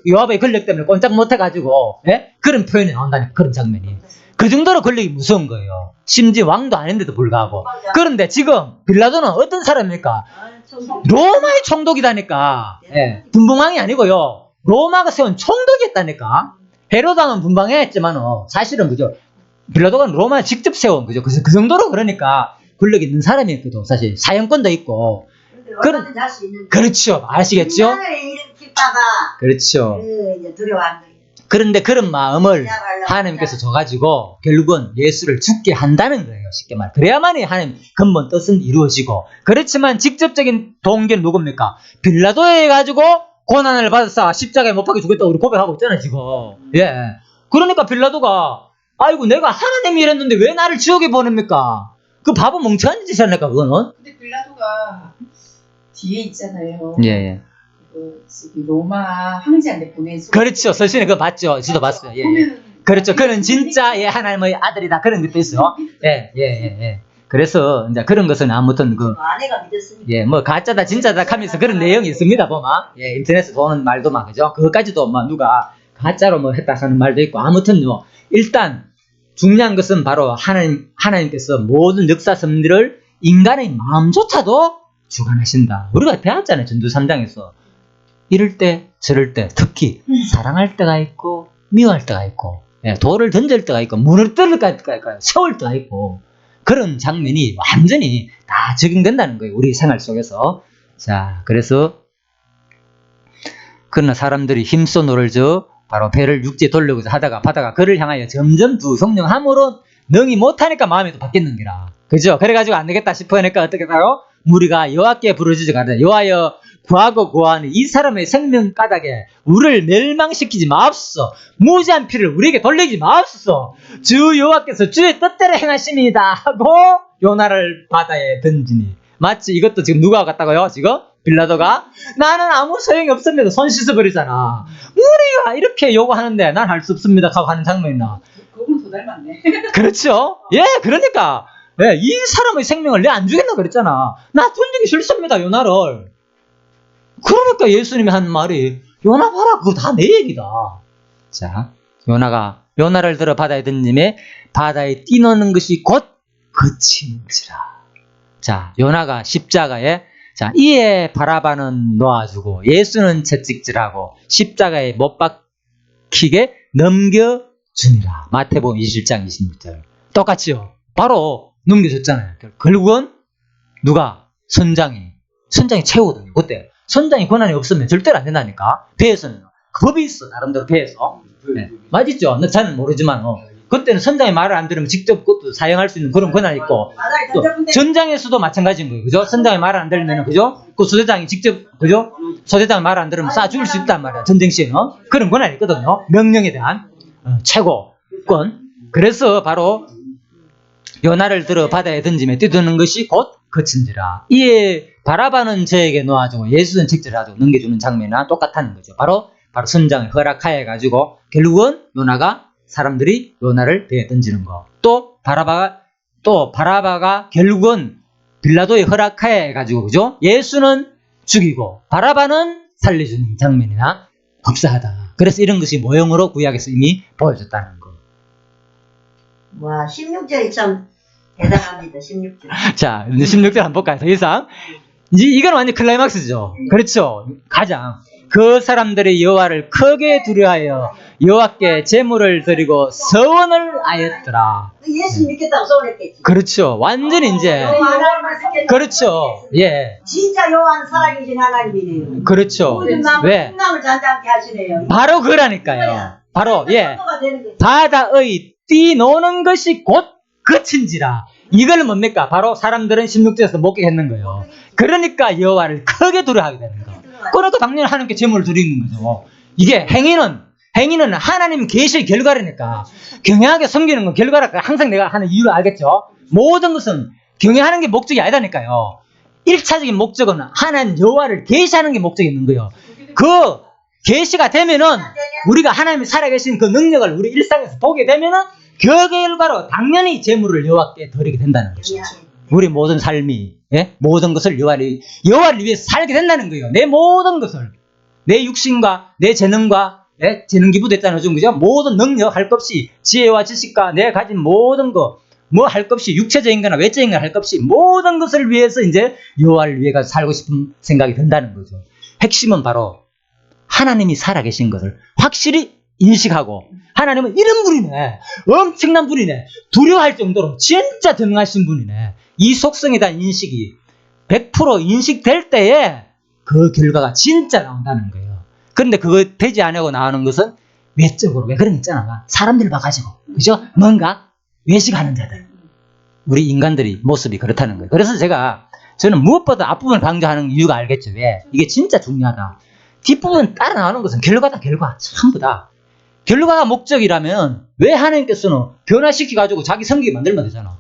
요압의 권력 때문에 꼼짝 못해가지고, 예? 그런 표현이 나온다니까. 그런 장면이. 그 정도로 권력이 무서운 거예요. 심지어 왕도 아닌데도 불구하고. 그런데 지금 빌라도는 어떤 사람입니까? 로마의 총독이다니까. 예. 분봉왕이 아니고요, 로마가 세운 총독이었다니까. 헤로당은 분방했지만 사실은, 그죠? 빌라도가 로마에 직접 세운, 그죠? 그 정도로, 그러니까 권력 있는 사람이었거든. 사실 사형권도 있고. 그렇죠. 아시겠죠? 그렇죠. 그런데 그런 마음을 하나님께서 줘가지고 결국은 예수를 죽게 한다는 거예요. 쉽게 말. 그래야만이 하나님 근본 뜻은 이루어지고. 그렇지만 직접적인 동기는 누굽니까? 빌라도에 해가지고 고난을 받아서 십자가에 못 박혀 죽겠다고 우리 고백하고 있잖아요, 지금. 예. 그러니까 빌라도가, 아이고, 내가 하나님이 이랬는데 왜 나를 지옥에 보냅니까? 그 바보 멍청한 짓이 아닐까, 그거는? 근데 빌라도가 뒤에 있잖아요. 예. 로마 황제한테 보내서. 그렇죠. 설신에 그거 봤죠. 지도 봤어요. 예. 그렇죠. 그는 진짜 하나님의 아들이다. 그런 것도 있어요. 예. 그래서 이제 그런 것은 아무튼 아내가 믿었으니까. 예, 뭐 가짜다 진짜다 하면서 그런 내용이 있습니다. 보면 예, 인터넷에서 보는 말도 막, 그죠? 그것까지도 뭐 누가 가짜로 뭐 했다 하는 말도 있고. 아무튼요, 일단 중요한 것은 바로 하나님께서 모든 역사 섭리를 인간의 마음조차도 주관하신다. 우리가 배웠잖아요. 전두 3장에서. 이럴 때 저럴 때 특히 사랑할 때가 있고 미워할 때가 있고 돌을 던질 때가 있고 문을 뚫을 때가 있고 세울 때가 있고 그런 장면이 완전히 다 적용된다는 거예요. 우리 생활 속에서. 자, 그래서 그러나 사람들이 힘써 노를저 바로 배를 육지에 돌려고 하다가 바다가 그를 향하여 점점 두 성령함으로 능히 못하니까 마음이 또 바뀌는 거라. 그죠? 그래가지고 안 되겠다 싶으니까 어떻게 하고 무리가 여호와께 부르짖어 가되 여호와여 구하고 구하니 이 사람의 생명 까닭에 우리를 멸망시키지 마옵소서. 무지한 피를 우리에게 돌리지 마옵소서. 주 여호와께서 주의 뜻대로 행하십니다 하고 요나를 바다에 던지니. 마치 이것도 지금 누가 같다고요? 지금 빌라도가 나는 아무 소용이 없습니다. 손 씻어버리잖아. 우리가 이렇게 요구하는데 난 할 수 없습니다 하고 하는 장면이나. 그건 더 닮았네. 그렇죠? 예, 그러니까 이 사람의 생명을 내 안 주겠나 그랬잖아. 나 던지기 싫습니다, 요나를. 그러니까 예수님이 한 말이 요나 봐라, 그거 다 내 얘기다. 자, 요나를 들어 바다에 던짐에 바다에 뛰노는 것이 곧 그친지라. 자, 요나가 십자가에 자, 이에 바라바는 놓아주고 예수는 채찍질하고 십자가에 못 박히게 넘겨주니라. 마태복음 27장 26절. 똑같이요. 바로 넘겨줬잖아요. 결국은 누가? 선장이 최후거든요. 그때 선장이 권한이 없으면 절대로 안 된다니까. 배에서는 법이 있어. 나름대로 배에서. 네. 맞죠? 저는 모르지만 그때는 선장이 말을 안 들으면 직접 그것도 사용할 수 있는 그런 권한이 있고 또 전장에서도 마찬가지인 거예요. 그죠? 선장이 말을 안 들으면 그죠? 그 소대장이 직접 그죠? 소대장이 말을 안 들으면 쏴 죽일 수 있단 말이야. 전쟁 시에는 그런 권한이 있거든요. 명령에 대한 최고권. 그래서 바로 요나를 들어 바다에 던짐에 뛰드는 것이 곧 그친지라. 이에 바라바는 저에게 놓아주고 예수는 책질하고 넘겨주는 장면이나 똑같다는 거죠. 바로 선장을 허락하여 가지고 결국은 요나가 사람들이 요나를 배에 던지는 거. 또 바라바가 결국은 빌라도의 허락하에 가지고 그죠? 예수는 죽이고 바라바는 살려주는 장면이나 흡사하다. 그래서 이런 것이 모형으로 구약에서 이미 보여줬다는 거. 와, 16절이 참 대단합니다. 16절. 자, 이제 16절 한번 볼까요? 더 이상. 이제 이건 완전 클라이막스죠. 그렇죠. 가장 그 사람들이 여호와를 크게 두려하여 여호와께 제물을 드리고 서원을 하였더라. 예수 믿겠다고 소원했겠지. 그렇죠. 완전히 이제 그렇죠. 예. 진짜 여호와는 살아계신 하나님이네요. 그렇죠. 모든 마음을 왜? 풍랑을 잔잔케 하시네요. 바로 그라니까요. 바로 바다의 뛰노는 것이 곧 그친지라. 이걸 뭡니까? 바로 사람들은 16절에서 목격했는 거예요. 그러니까 여호와를 크게 두려워하게 되는 거. 그러니까 당연히 하나님께 제물을 드리는 거죠. 이게 행위는 하나님 계시의 결과라니까. 경외하게 섬기는 건 결과라니까. 항상 내가 하는 이유를 알겠죠? 모든 것은 경외하는 게 목적이 아니다니까요. 1차적인 목적은 하나님 여호와를 계시하는 게 목적이 있는 거예요. 그 계시가 되면은 우리가 하나님이 살아계신 그 능력을 우리 일상에서 보게 되면은 그 결과로 당연히 제물을 여호와께 드리게 된다는 거죠. 우리 모든 삶이 모든 것을 여호와를 위해서 살게 된다는 거예요. 내 모든 것을 내 육신과 내 재능과 재능 기부도 했잖아요. 그죠? 모든 능력 할 것 없이 지혜와 지식과 내가 가진 모든 거 뭐 할 것 없이 육체적인 거나 외적인 거 할 것 없이 모든 것을 위해서 이제 여호와를 위해 살고 싶은 생각이 든다는 거죠. 핵심은 바로 하나님이 살아계신 것을 확실히 인식하고 하나님은 이런 분이네. 엄청난 분이네. 두려워할 정도로 진짜 등하신 분이네. 이 속성에 대한 인식이 100% 인식될 때에 그 결과가 진짜 나온다는 거예요. 그런데 그거 되지 않고 나오는 것은 외적으로 왜 그런 거 있잖아. 사람들 봐가지고 그죠? 뭔가 외식하는 자들. 우리 인간들이 모습이 그렇다는 거예요. 그래서 저는 무엇보다 앞부분을 강조하는 이유가 알겠죠. 왜? 이게 진짜 중요하다. 뒷부분 따라 나오는 것은 결과다. 전부 다. 결과가 목적이라면 왜 하나님께서는 변화시켜가지고 자기 성격이 만들면 되잖아.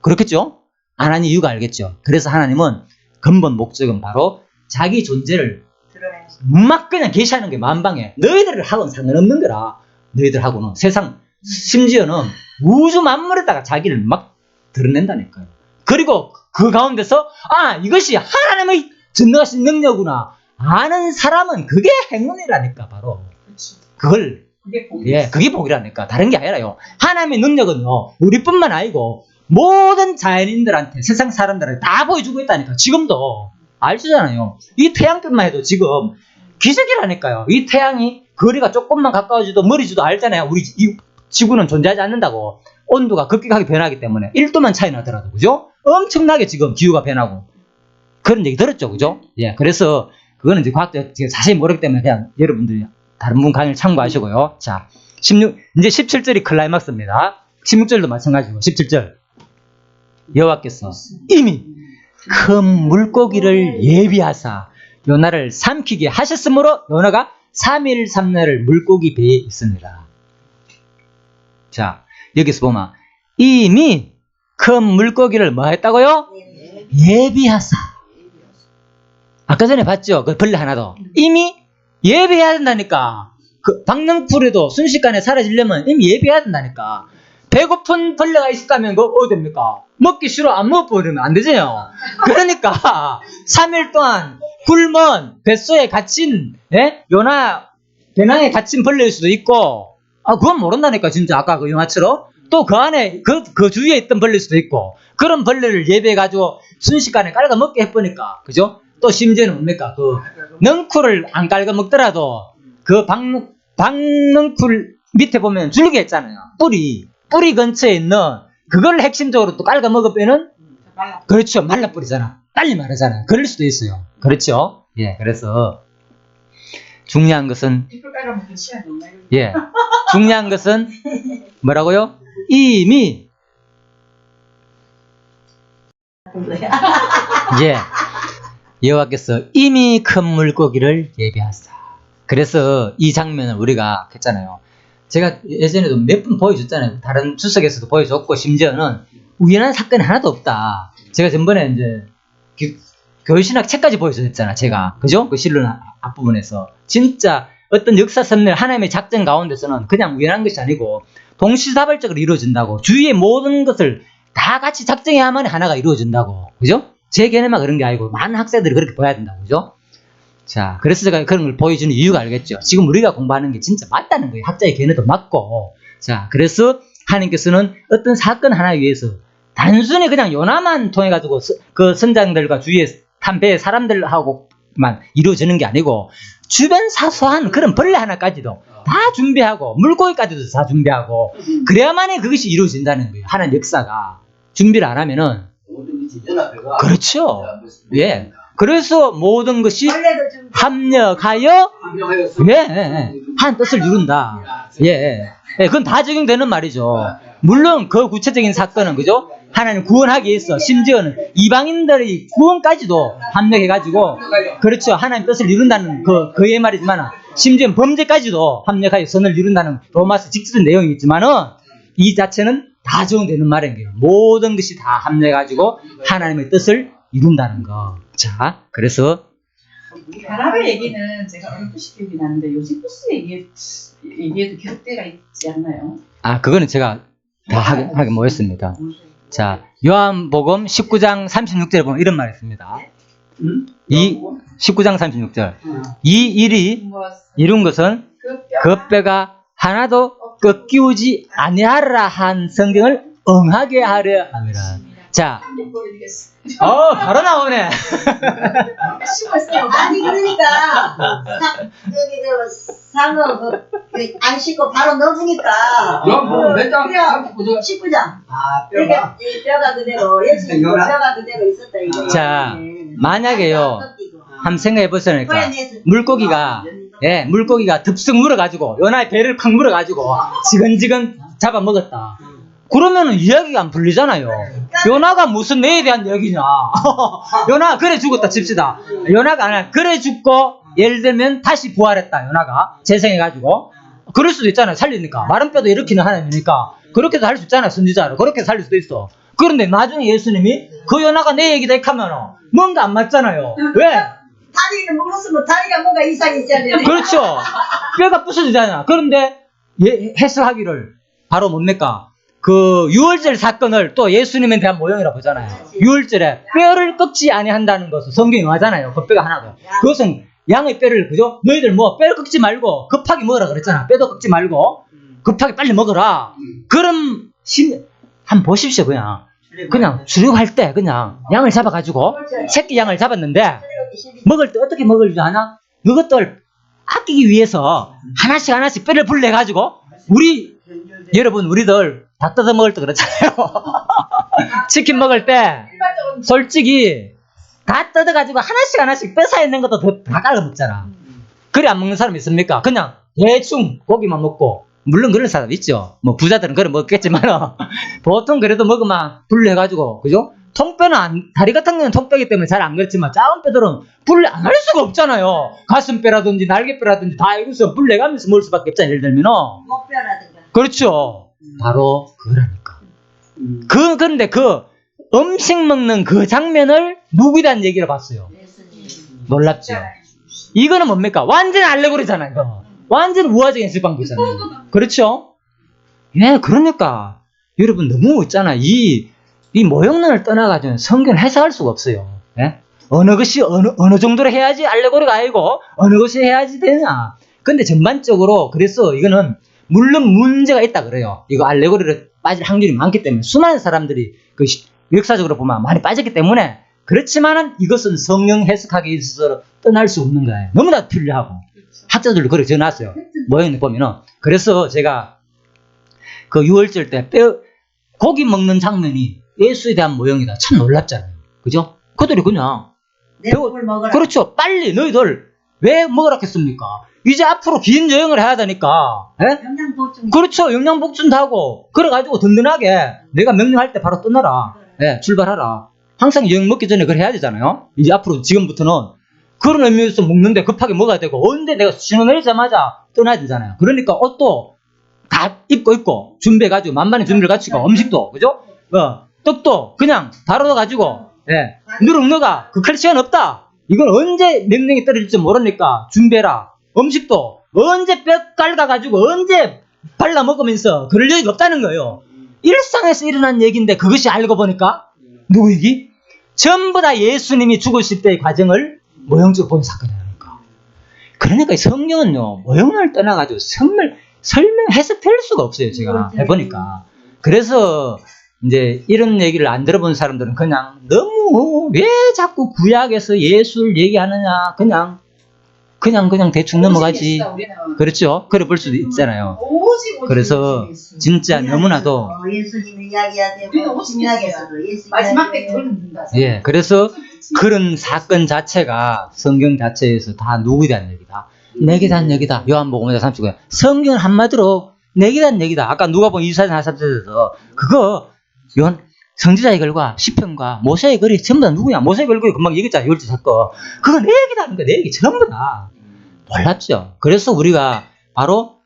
그렇겠죠? 안 한 이유가 알겠죠? 그래서 하나님은 근본 목적은 바로 자기 존재를 막 그냥 계시하는 게 만방에 너희들을 하고는 상관없는 거라. 너희들하고는 세상 심지어는 우주 만물에다가 자기를 막 드러낸다니까요. 그리고 그 가운데서 이것이 하나님의 전능하신 능력구나 아는 사람은 그게 행운이라니까. 바로 그걸 그게 복이라니까. 다른 게 아니라요. 하나님의 능력은요 우리뿐만 아니고 모든 자연인들한테 세상 사람들한테 다 보여주고 있다니까. 지금도 알잖아요. 이 태양빛만 해도 지금 기적이라니까요. 이 태양이 거리가 조금만 가까워져도 머리지도 알잖아요. 우리 이 지구는 존재하지 않는다고. 온도가 급격하게 변하기 때문에 1도만 차이 나더라도, 그죠? 엄청나게 지금 기후가 변하고 그런 얘기 들었죠, 그죠? 예, 그래서 그거는 이제 과학자 제가 자세히 모르기 때문에 그냥 여러분들이 다른 분 강의를 참고하시고요. 자, 이제 17절이 클라이막스입니다. 16절도 마찬가지고 17절 여호와께서 이미 큰 물고기를 예비하사 요나를 삼키게 하셨으므로 요나가 3일 3날을 물고기 배에 있으니라. 자, 여기서 보면 이미 큰 물고기를 뭐 했다고요? 예비하사. 아까 전에 봤죠? 그 벌레 하나 더. 이미 예비해야 된다니까. 그 박능풀에도 순식간에 사라지려면 이미 예비해야 된다니까. 배고픈 벌레가 있었다면 그거 어디 됩니까? 먹기 싫어 안 먹어버리면 안 되잖아요. 그러니까 3일 동안 굶은 뱃속에 갇힌 요나 배낭에 갇힌 벌레일 수도 있고 그건 모른다니까 진짜 아까 그 영화처럼 또 그 안에 그 주위에 있던 벌레일 수도 있고 그런 벌레를 예배해가지고 순식간에 깔아 먹게 해보니까 그죠? 또 심지어는 뭡니까? 그 넝쿨을 안 깔아 먹더라도 그 박넝쿨 밑에 보면 줄기 있잖아요. 뿌리 근처에 있는 그걸 핵심적으로 또 깔아 먹으면은 그렇죠. 말라버리잖아. 빨리 마르잖아. 그럴 수도 있어요. 그렇죠? 예, 그래서 중요한 것은 예, 중요한 것은 뭐라고요? 이미 예, 여호와께서 이미 큰 물고기를 예비하사. 그래서 이 장면을 우리가 했잖아요. 제가 예전에도 몇 번 보여줬잖아요. 다른 주석에서도 보여줬고 심지어는 우연한 사건이 하나도 없다. 제가 전번에 이제 교회신학 책까지 보여줬잖아. 제가 그죠? 그 실론 앞부분에서 진짜 어떤 역사 선멸 하나님의 작전 가운데서는 그냥 우연한 것이 아니고 동시다발적으로 이루어진다고. 주위의 모든 것을 다 같이 작정해야만 하나가 이루어진다고. 그죠? 제 개념만 그런 게 아니고 많은 학생들이 그렇게 봐야 된다고. 그죠? 자, 그래서 제가 그런 걸 보여주는 이유가 알겠죠? 지금 우리가 공부하는 게 진짜 맞다는 거예요. 학자의 견해도 맞고. 자, 그래서 하나님께서는 어떤 사건 하나 위해서 단순히 그냥 요나만 통해가지고 그 선장들과 주위에 탄 배의 사람들하고만 이루어지는 게 아니고 주변 사소한 그런 벌레 하나까지도 다 준비하고 물고기까지도 다 준비하고 그래야만이 그것이 이루어진다는 거예요. 하나님 역사가. 준비를 안 하면은 그렇죠. 예. 그래서 모든 것이 합력하여 한 뜻을 이룬다. 예, 그건 다 적용되는 말이죠. 물론 그 구체적인 사건은 그죠? 하나님 구원하기 위해서 심지어는 이방인들의 구원까지도 합력해가지고 그렇죠. 하나님 뜻을 이룬다는 그의 말이지만 심지어 범죄까지도 합력하여 선을 이룬다는 로마서 직접적인 내용이겠지만은 이 자체는 다 적용되는 말인 거예요. 모든 것이 다 합력해가지고 하나님의 뜻을 이룬다는 거. 자, 그래서 바나바 얘기는 제가 어렴풋이 기억이 나는데 요세푸스 얘기에도 기록대가 있지 않나요? 그거는 제가 다 하게 모였습니다. 자, 요한복음 19장 36절에 보면 이런 말이 있습니다. 19장 36절. 이 일이 이룬 것은 그 뼈가 하나도 꺾이우지 아니하라 한 성경을 응하게 하려 함이라. 자, 바로 나오네. 아니 그러니까 상어 안 씻고 바로 넣으니까 몇 장? 19장. 그러니까 이 뼈가 그대로 예수님 뼈가 그대로 있었다 이거. 자, 만약에요. 한번 생각해 보세요. 물고기가 덥석 물어가지고 요나의 배를 팍 물어가지고 지근지근 잡아먹었다. 그러면은 이야기가 안 풀리잖아요. 요나가 무슨 내에 대한 이야기냐. 요나 그래 죽었다 칩시다. 요나가 아니라 그래 죽고 예를 들면 다시 부활했다. 요나가 재생해가지고 그럴 수도 있잖아요. 살리니까 마른 뼈도 일으키는 하나님이니까 그렇게도 할 수 있잖아요. 선지자로 그렇게 살릴 수도 있어. 그런데 나중에 예수님이 그 요나가 내 얘기다 이렇게 하면은 뭔가 안 맞잖아요. 왜? 다리를 물었으면 다리가 뭔가 이상이 있어야 되네. 그렇죠. 뼈가 부서지잖아. 그런데 해석하기를 바로 뭡니까? 그 유월절 사건을 또 예수님에 대한 모형이라고 보잖아요. 유월절에 뼈를 꺾지 아니한다는 것을 성경이 말하잖아요. 그 뼈가 하나도. 그것은 양의 뼈를 그죠? 너희들 뭐 뼈를 꺾지 말고 급하게 먹으라 그랬잖아. 뼈도 꺾지 말고 급하게 빨리 먹어라. 그럼 한번 보십시오 그냥. 그냥 출입할 때 그냥 양을 잡아가지고 새끼 양을 잡았는데 먹을 때 어떻게 먹을 줄 아나? 이것들 아끼기 위해서 하나씩 뼈를 불려가지고 여러분 우리들 다 뜯어 먹을 때 그렇잖아요. 치킨 먹을 때 솔직히 다 뜯어가지고 하나씩 뼈 사이 있는 것도 다 깔아 먹잖아. 그래 안 먹는 사람 있습니까? 그냥 대충 고기만 먹고, 물론 그런 사람 있죠. 뭐 부자들은 그래 먹겠지만 보통 그래도 먹으면 분리해가지고, 그죠? 통뼈는 다리 같은 경우는 통뼈이기 때문에 잘 안 그렇지만 작은 뼈들은 분리 안 할 수가 없잖아요. 가슴뼈라든지 날개뼈라든지 다 여기서 분리해가면서 먹을 수밖에 없잖아요. 예를 들면 목뼈라든가. 그렇죠. 바로 그러니까. 그런데 그 음식 먹는 그 장면을 누구에 대한 얘기를 봤어요. 놀랍죠. 이거는 뭡니까? 완전 알레고리잖아요. 이거. 완전 우화적인 실방구잖아요. 그렇죠? 예, 그러니까 여러분 너무 있잖아. 이 모형론을 떠나가지고 성경을 해석할 수가 없어요. 예? 어느 것이 어느 정도로 해야지 알레고리가 아니고 어느 것이 해야지 되냐. 근데 전반적으로 그래서 이거는 물론 문제가 있다 그래요. 이거 알레고리를 빠질 확률이 많기 때문에 수많은 사람들이 그 역사적으로 보면 많이 빠졌기 때문에, 그렇지만은 이것은 성경 해석하기 있어서 떠날 수 없는 거예요. 너무나 필요하고 학자들도 그렇게 적어놨어요. 모형을 보면은. 그래서 제가 그 6월절 때 고기 먹는 장면이 예수에 대한 모형이다. 참 놀랍잖아요. 그죠? 그들이 그냥 내 몸을 먹어라. 그렇죠. 빨리 너희들 왜 먹으라겠습니까? 이제 앞으로 긴 여행을 해야 되니까. 예? 영양 보충. 그렇죠. 영양 복준도 하고 그래가지고 든든하게 내가 명령할 때 바로 떠나라. 예, 출발하라. 항상 여행 먹기 전에 그걸 해야 되잖아요. 이제 앞으로 지금부터는 그런 의미에서 먹는데 급하게 먹어야 되고, 언제 내가 신호 내리자마자 떠나야 되잖아요. 그러니까 옷도 다 입고 준비해가지고 만만히 준비를 갖추고, 음식도 그죠? 떡도 그냥 바로 가지고, 예, 누룩너가 극할 시간 없다. 이건 언제 명령이 떨어질지 모르니까 준비해라. 음식도 언제 뼈 깔아가지고 언제 발라 먹으면서 그럴 여유가 없다는 거예요. 일상에서 일어난 얘기인데 그것이 알고 보니까 누구 얘기? 전부 다 예수님이 죽으실 때의 과정을 모형적으로 본 사건이라니까. 그러니까 성경은요, 모형을 떠나가지고 설명해서 될 수가 없어요. 제가 해보니까. 그래서 이제 이런 얘기를 안 들어본 사람들은 그냥 너무 왜 자꾸 구약에서 예수를 얘기하느냐, 그냥 대충 넘어가지. 그렇죠. 그래 볼 수도 있잖아요. 그래서 진짜 너무나도 예수님을 이야기해야 되고 신약에서도 예수 마지막 때 돌린다. 예, 그래서 그런 사건 자체가 성경 자체에서 다 누구에 대한 얘기다. 내게 대한 얘기다. 요한복음 5장 39절. 성경은 한마디로 내게 대한 얘기다. 아까 누가복음 24장 43절에서 그거 선지자의 글과 시편과 모세의 글이 전부 다 누구냐? 모세의 글이 금방 얘기했잖아. 율제 사건. 그거 내 얘기다는 거야. 내 얘기 전부 다. 몰랐죠. 그래서 우리가 바로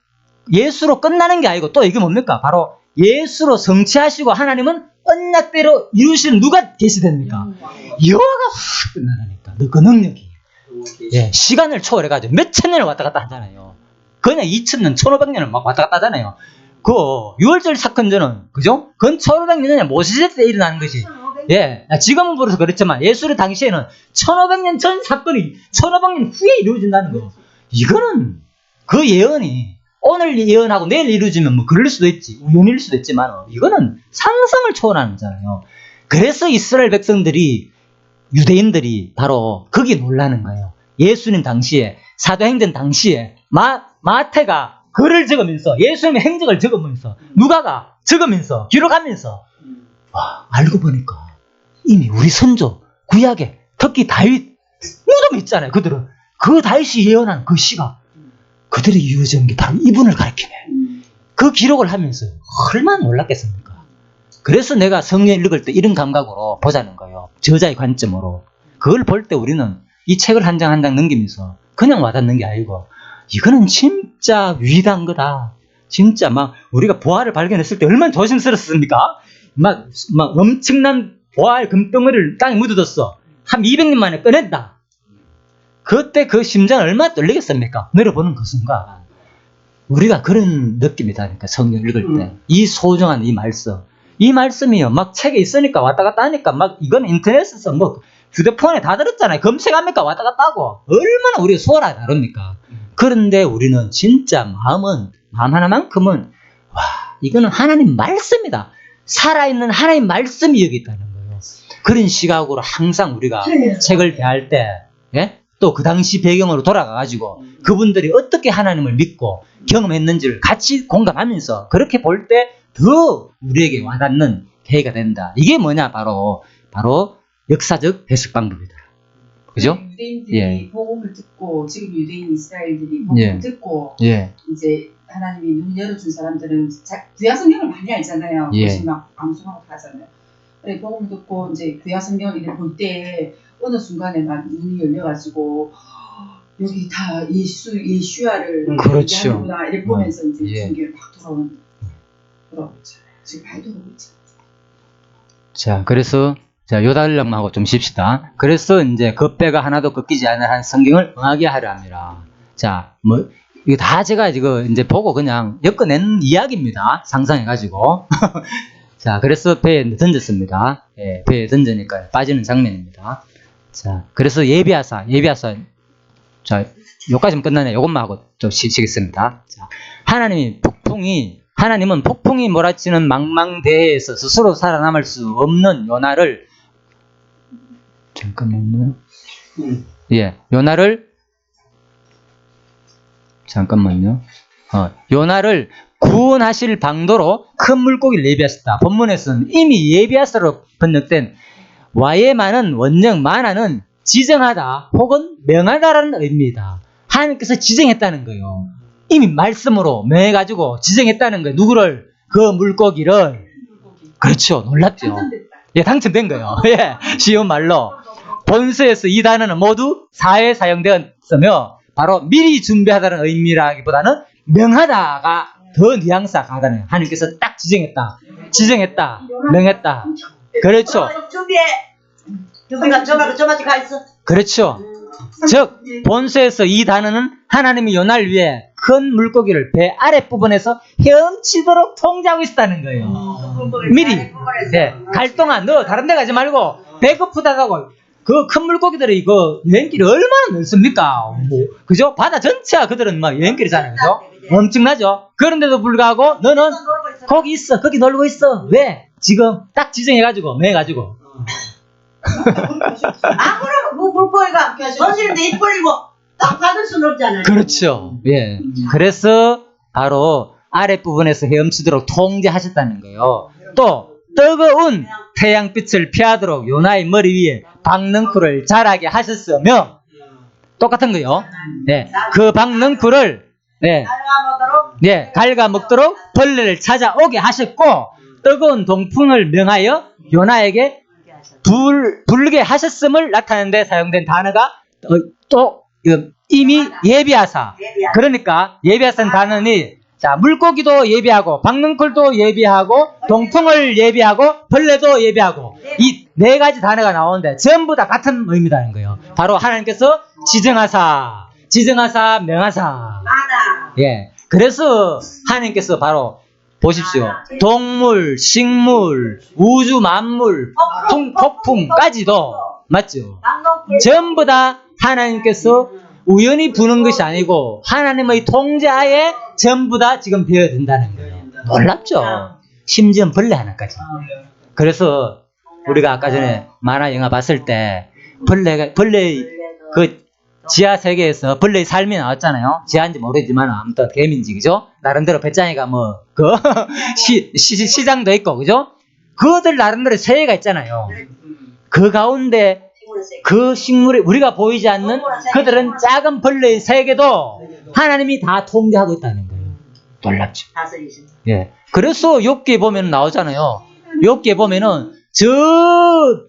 예수로 끝나는 게 아니고 또 이게 뭡니까? 바로 예수로 성취하시고 하나님은 언약대로 이루시는 누가 계시됩니까? 여호와가 확 끝나니까 그 능력이. 예, 시간을 초월해가지고 몇천 년을 왔다 갔다 하잖아요. 그냥 2000년, 1500년을 막 왔다 갔다 하잖아요. 그 6월절 사건전은, 그죠? 그건 1500년에 모세시대 때 일어나는 것이. 예, 지금은 그래서 그렇지만 예수의 당시에는 1500년 전 사건이 1500년 후에 이루어진다는 거. 이거는 그 예언이 오늘 예언하고 내일 이루어지면 뭐 그럴 수도 있지, 우연일 수도 있지만 이거는 상상을 초월하는 거잖아요. 그래서 이스라엘 백성들이, 유대인들이 바로 거기에 놀라는 거예요. 예수님 당시에, 사도행전 당시에 마태가 글을 적으면서, 예수님의 행적을 적으면서, 누가가 적으면서, 기록하면서, 와, 알고 보니까 이미 우리 선조 구약에 특히 다윗 무덤이 있잖아요. 그들은 그 다윗이 예언한 그 시가 그들이 이루어진 게 바로 이분을 가리키네. 그 기록을 하면서 얼마나 놀랐겠습니까? 그래서 내가 성경 읽을 때 이런 감각으로 보자는 거예요. 저자의 관점으로. 그걸 볼 때 우리는 이 책을 한 장 한 장 넘기면서 그냥 와닿는 게 아니고, 이거는 진짜 위대한 거다. 진짜 막 우리가 보화를 발견했을 때 얼마나 조심스럽습니까? 막 엄청난 보화 금덩어리를 땅에 묻어뒀어. 한 200년 만에 꺼냈다. 그때 그 심장 얼마나 떨리겠습니까? 내려보는 그 순간. 우리가 그런 느낌이다니까, 성경 읽을 때. 이 소중한 이 말씀이요. 막 책에 있으니까 왔다 갔다 하니까 막 이건 인터넷에서 뭐 휴대폰에 다 들었잖아요. 검색합니까? 왔다 갔다 하고. 얼마나 우리가 소화가 다릅니까? 그런데 우리는 진짜 마음 하나만큼은, 와, 이거는 하나님 말씀이다. 살아있는 하나님 말씀이 여기 있다는 거예요. 그런 시각으로 항상 우리가 책을 대할 때, 예? 또 그 당시 배경으로 돌아가가지고 그분들이 어떻게 하나님을 믿고 경험했는지를 같이 공감하면서 그렇게 볼 때 더 우리에게 와닿는 계기가 된다. 이게 뭐냐? 바로 역사적 해석 방법이다. 그죠? 유대인들이 예. 복음을 듣고 지금 유대인 이스라엘들이 복음을 예. 듣고 예. 이제 하나님이 눈 열어준 사람들은 구약 성경을 많이 알잖아요. 예. 그것이 막 방송하고 하잖아요. 그래, 복음을 듣고 이제 구약 성경을 이렇게 볼 때 어느 순간에 막 눈이 열려가지고 여기 다 예수야를 그렇죠. 얘기하는구나 이렇게 보면서 이제 예. 성경에 막 돌아오고 있잖아요. 지금 많이 돌아오고 있잖아요. 자, 그래서 요달력하고 좀 쉽시다. 그래서 이제 그 뼈가 하나도 꺾이지 않을 한 성경을 응하게 하려 합니다. 자, 뭐 이거 다 제가 이제 보고 그냥 엮어낸 이야기입니다. 상상해가지고. 자, 그래서 배에 던졌습니다. 예, 배에 던지니까 빠지는 장면입니다. 자, 그래서 예비하사. 자, 요까지는 끝나네. 요것만 하고 좀 쉬겠습니다. 자, 하나님은 폭풍이 몰아치는 망망대해에서 스스로 살아남을 수 없는 요나를 잠깐만요. 요나를 구원하실 방도로 큰 물고기를 예비하셨다. 본문에서는 이미 예비하사로 번역된 와예만은 원령 만화는 지정하다 혹은 명하다라는 의미입니다. 하나님께서 지정했다는 거예요. 이미 말씀으로 명해가지고 지정했다는 거예요. 누구를? 그 물고기를. 그렇죠. 놀랍죠. 예, 당첨된 거예요. 예, 쉬운 말로. 본서에서 이 단어는 모두 4회 사용되었으며 바로 미리 준비하다는 의미라기보다는 명하다가 더 뉘앙스가 강하다는 거예요. 하나님께서 딱 지정했다, 명했다. 그렇죠. 준비해. 준비가 저마저 가 있어. 그렇죠. 즉 본서에서 이 단어는 하나님이 요나를 위해 큰 물고기를 배 아랫부분에서 헤엄치도록 통제하고 있었다는 거예요. 미리. 네, 갈 동안 너 다른 데 가지 말고 배고프다고. 그 큰 물고기들이 그 여행길이 얼마나 넓습니까? 그죠? 바다 전체가 그들은 막 여행길이잖아요. 그죠? 엄청나죠? 그런데도 불구하고 너는 거기 있어. 거기 놀고 있어. 왜? 지금 딱 지정해가지고 매가지고. 안 그러면 그 물고기가 던지는데 입 벌리고 딱 받을 수는 없잖아요. 그렇죠. 예. 그래서 바로 아랫부분에서 헤엄치도록 통제하셨다는 거예요. 또 뜨거운 태양빛을 피하도록 요나의 머리 위에 박넝쿨을 자라게 하셨으며 똑같은 거요. 네. 그 박넝쿨을 갉아먹도록 벌레를 찾아오게 하셨고 뜨거운 동풍을 명하여 요나에게 불게 하셨음을 나타내는 데 사용된 단어가 또 이미 예비하사. 그러니까 예비하사는 단어니 자, 물고기도 예비하고 박넝쿨도 예비하고 동풍을 예비하고 벌레도 예비하고 이 네 가지 단어가 나오는데 전부 다 같은 의미라는 거예요. 바로 하나님께서 지정하사, 명하사. 예. 그래서 하나님께서 바로 보십시오. 동물, 식물, 우주 만물, 폭풍까지도 맞죠? 전부 다 하나님께서 우연히 부는 것이 아니고 하나님의 통제하에 전부 다 지금 배어든다는 거예요. 놀랍죠? 심지어 벌레 하나까지. 그래서 우리가 아까 전에 만화 영화 봤을 때 벌레 그 지하 세계에서 벌레의 삶이 나왔잖아요. 지하인지 모르지만 아무튼 개미인지 그죠? 나름대로 배짱이가 뭐 그 시장도 있고 그죠? 그들 나름대로 세계가 있잖아요. 그 가운데 그 식물이 우리가 보이지 않는 그들은 작은 벌레의 세계도 하나님이 다 통제하고 있다는 거예요. 놀랍죠. 예. 그래서 욥기에 보면 나오잖아요. 욥기에 보면은 저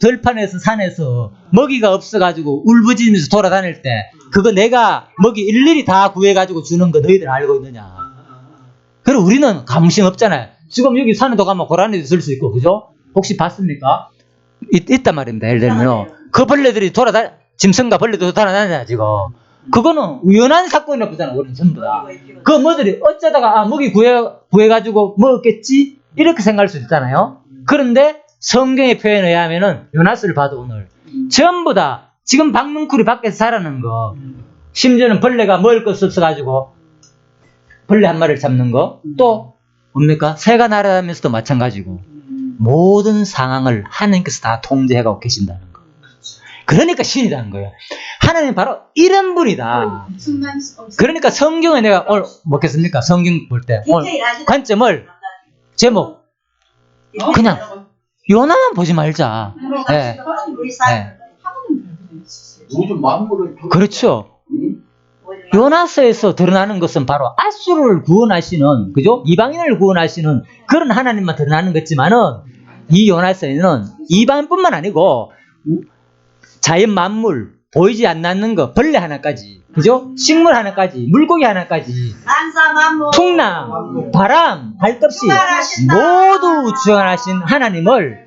들판에서 산에서 먹이가 없어가지고 울부짖으면서 돌아다닐 때 그거 내가 먹이 일일이 다 구해가지고 주는 거 너희들 알고 있느냐. 그리고 우리는 감심 없잖아요. 지금 여기 산에도 가면 고라니도 있을 수 있고 그죠? 혹시 봤습니까? 있단 말입니다. 예를 들면 그 벌레들이 짐승과 벌레도 돌아다니잖아요 지금. 그거는 우연한 사건이라고 보잖아 우리는 전부 다. 그 뭐들이 어쩌다가 먹이 구해가지고 먹었겠지 이렇게 생각할 수 있잖아요. 그런데 성경의 표현에 의하면은 요나스를 봐도 오늘 전부 다 지금 박넝쿨이 밖에서 자라는 거 심지어는 벌레가 먹을 것이 없어가지고 벌레 한 마리를 잡는 거 또 뭡니까? 새가 날아다니면서도 마찬가지고 모든 상황을 하나님께서 다 통제하고 계신다는 거. 그러니까 신이라는 거예요. 하나님 바로 이런 분이다. 그러니까 성경에 내가 오늘 먹겠습니까? 성경 볼 때 오늘 관점을 제목 그냥 요나만 보지 말자. 예. 모든 만물을 그렇죠. 요나서에서 드러나는 것은 바로 아수르를 구원하시는, 그죠? 이방인을 구원하시는 그런 하나님만 드러나는 거지만은 이 요나서에는 이방인뿐만 아니고 자연 만물, 보이지 않는 거, 벌레 하나까지, 그죠? 식물 하나까지, 물고기 하나까지, 풍랑, 바람, 발톱씨 모두 주관하신 하나님을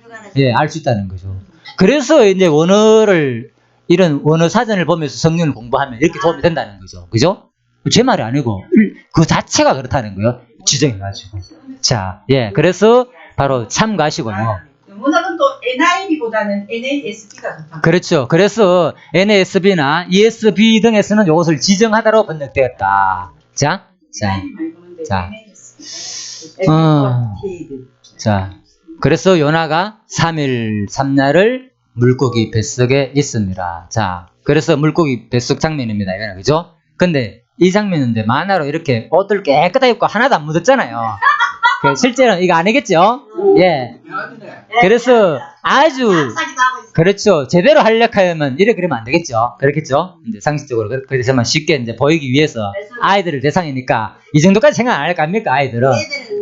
알 수 있다는 거죠. 그래서 이제 이런 원어 사전을 보면서 성경을 공부하면 이렇게 도움이 된다는 거죠. 그죠? 제 말이 아니고 그 자체가 그렇다는 거예요. 지정해가지고. 자, 그래서 바로 참고하시고요. 문학은 또 NIV보다는 NASB가 좋다. 그렇죠. 그래서 NASB나 ESV 등에서는 이것을 지정하다로 번역되었다. 자, 그래서 요나가 3일 3날을 물고기 뱃속에 있습니다. 자, 그래서 물고기 뱃속 장면입니다. 이거는, 그죠? 근데 이 장면은 이제 만화로 이렇게 옷들 깨끗하게 입고 하나도 안 묻었잖아요. 실제로는 이거 아니겠죠? 예. 그래서 아주, 그렇죠. 제대로 하려면 이래 그러면 안 되겠죠. 그렇겠죠? 이제 상식적으로. 그래서만 쉽게 이제 보이기 위해서 아이들을 대상이니까 이 정도까지 생각 안 할 거 아닙니까? 아이들은.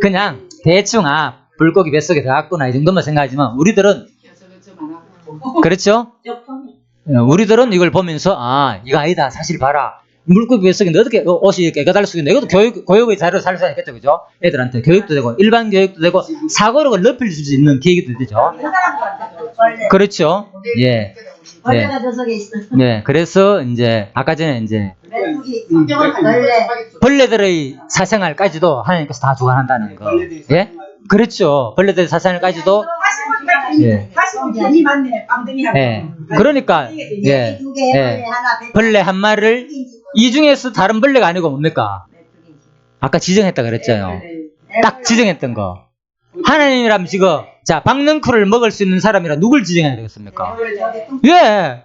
그냥 대충, 물고기 뱃속에 들어갔구나 이 정도만 생각하지만 우리들은 그렇죠? 우리들은 이걸 보면서 이거 아니다. 사실 봐라. 물고기 뱃속에 어떻게 옷이 깨끗할 수 있는데 이것도 교육의 자료로 살 수 있겠죠. 그죠? 애들한테 교육도 되고 일반 교육도 되고 사고력을 높일 수 있는 계기도 되죠. 그렇죠? 예. 네. 그래서 이제 아까 전에 이제 벌레들의 사생활까지도 하나님께서 다 주관한다는 거. 예? 그렇죠. 벌레들의 사생활까지도 그러니까 벌레 한 마리를 이 중에서 다른 벌레가 아니고 뭡니까? 아까 지정했다 그랬잖아요. 딱 지정했던 거. 하나님이라면 지금 박능쿨을 먹을 수 있는 사람이라 누굴 지정해야 되겠습니까?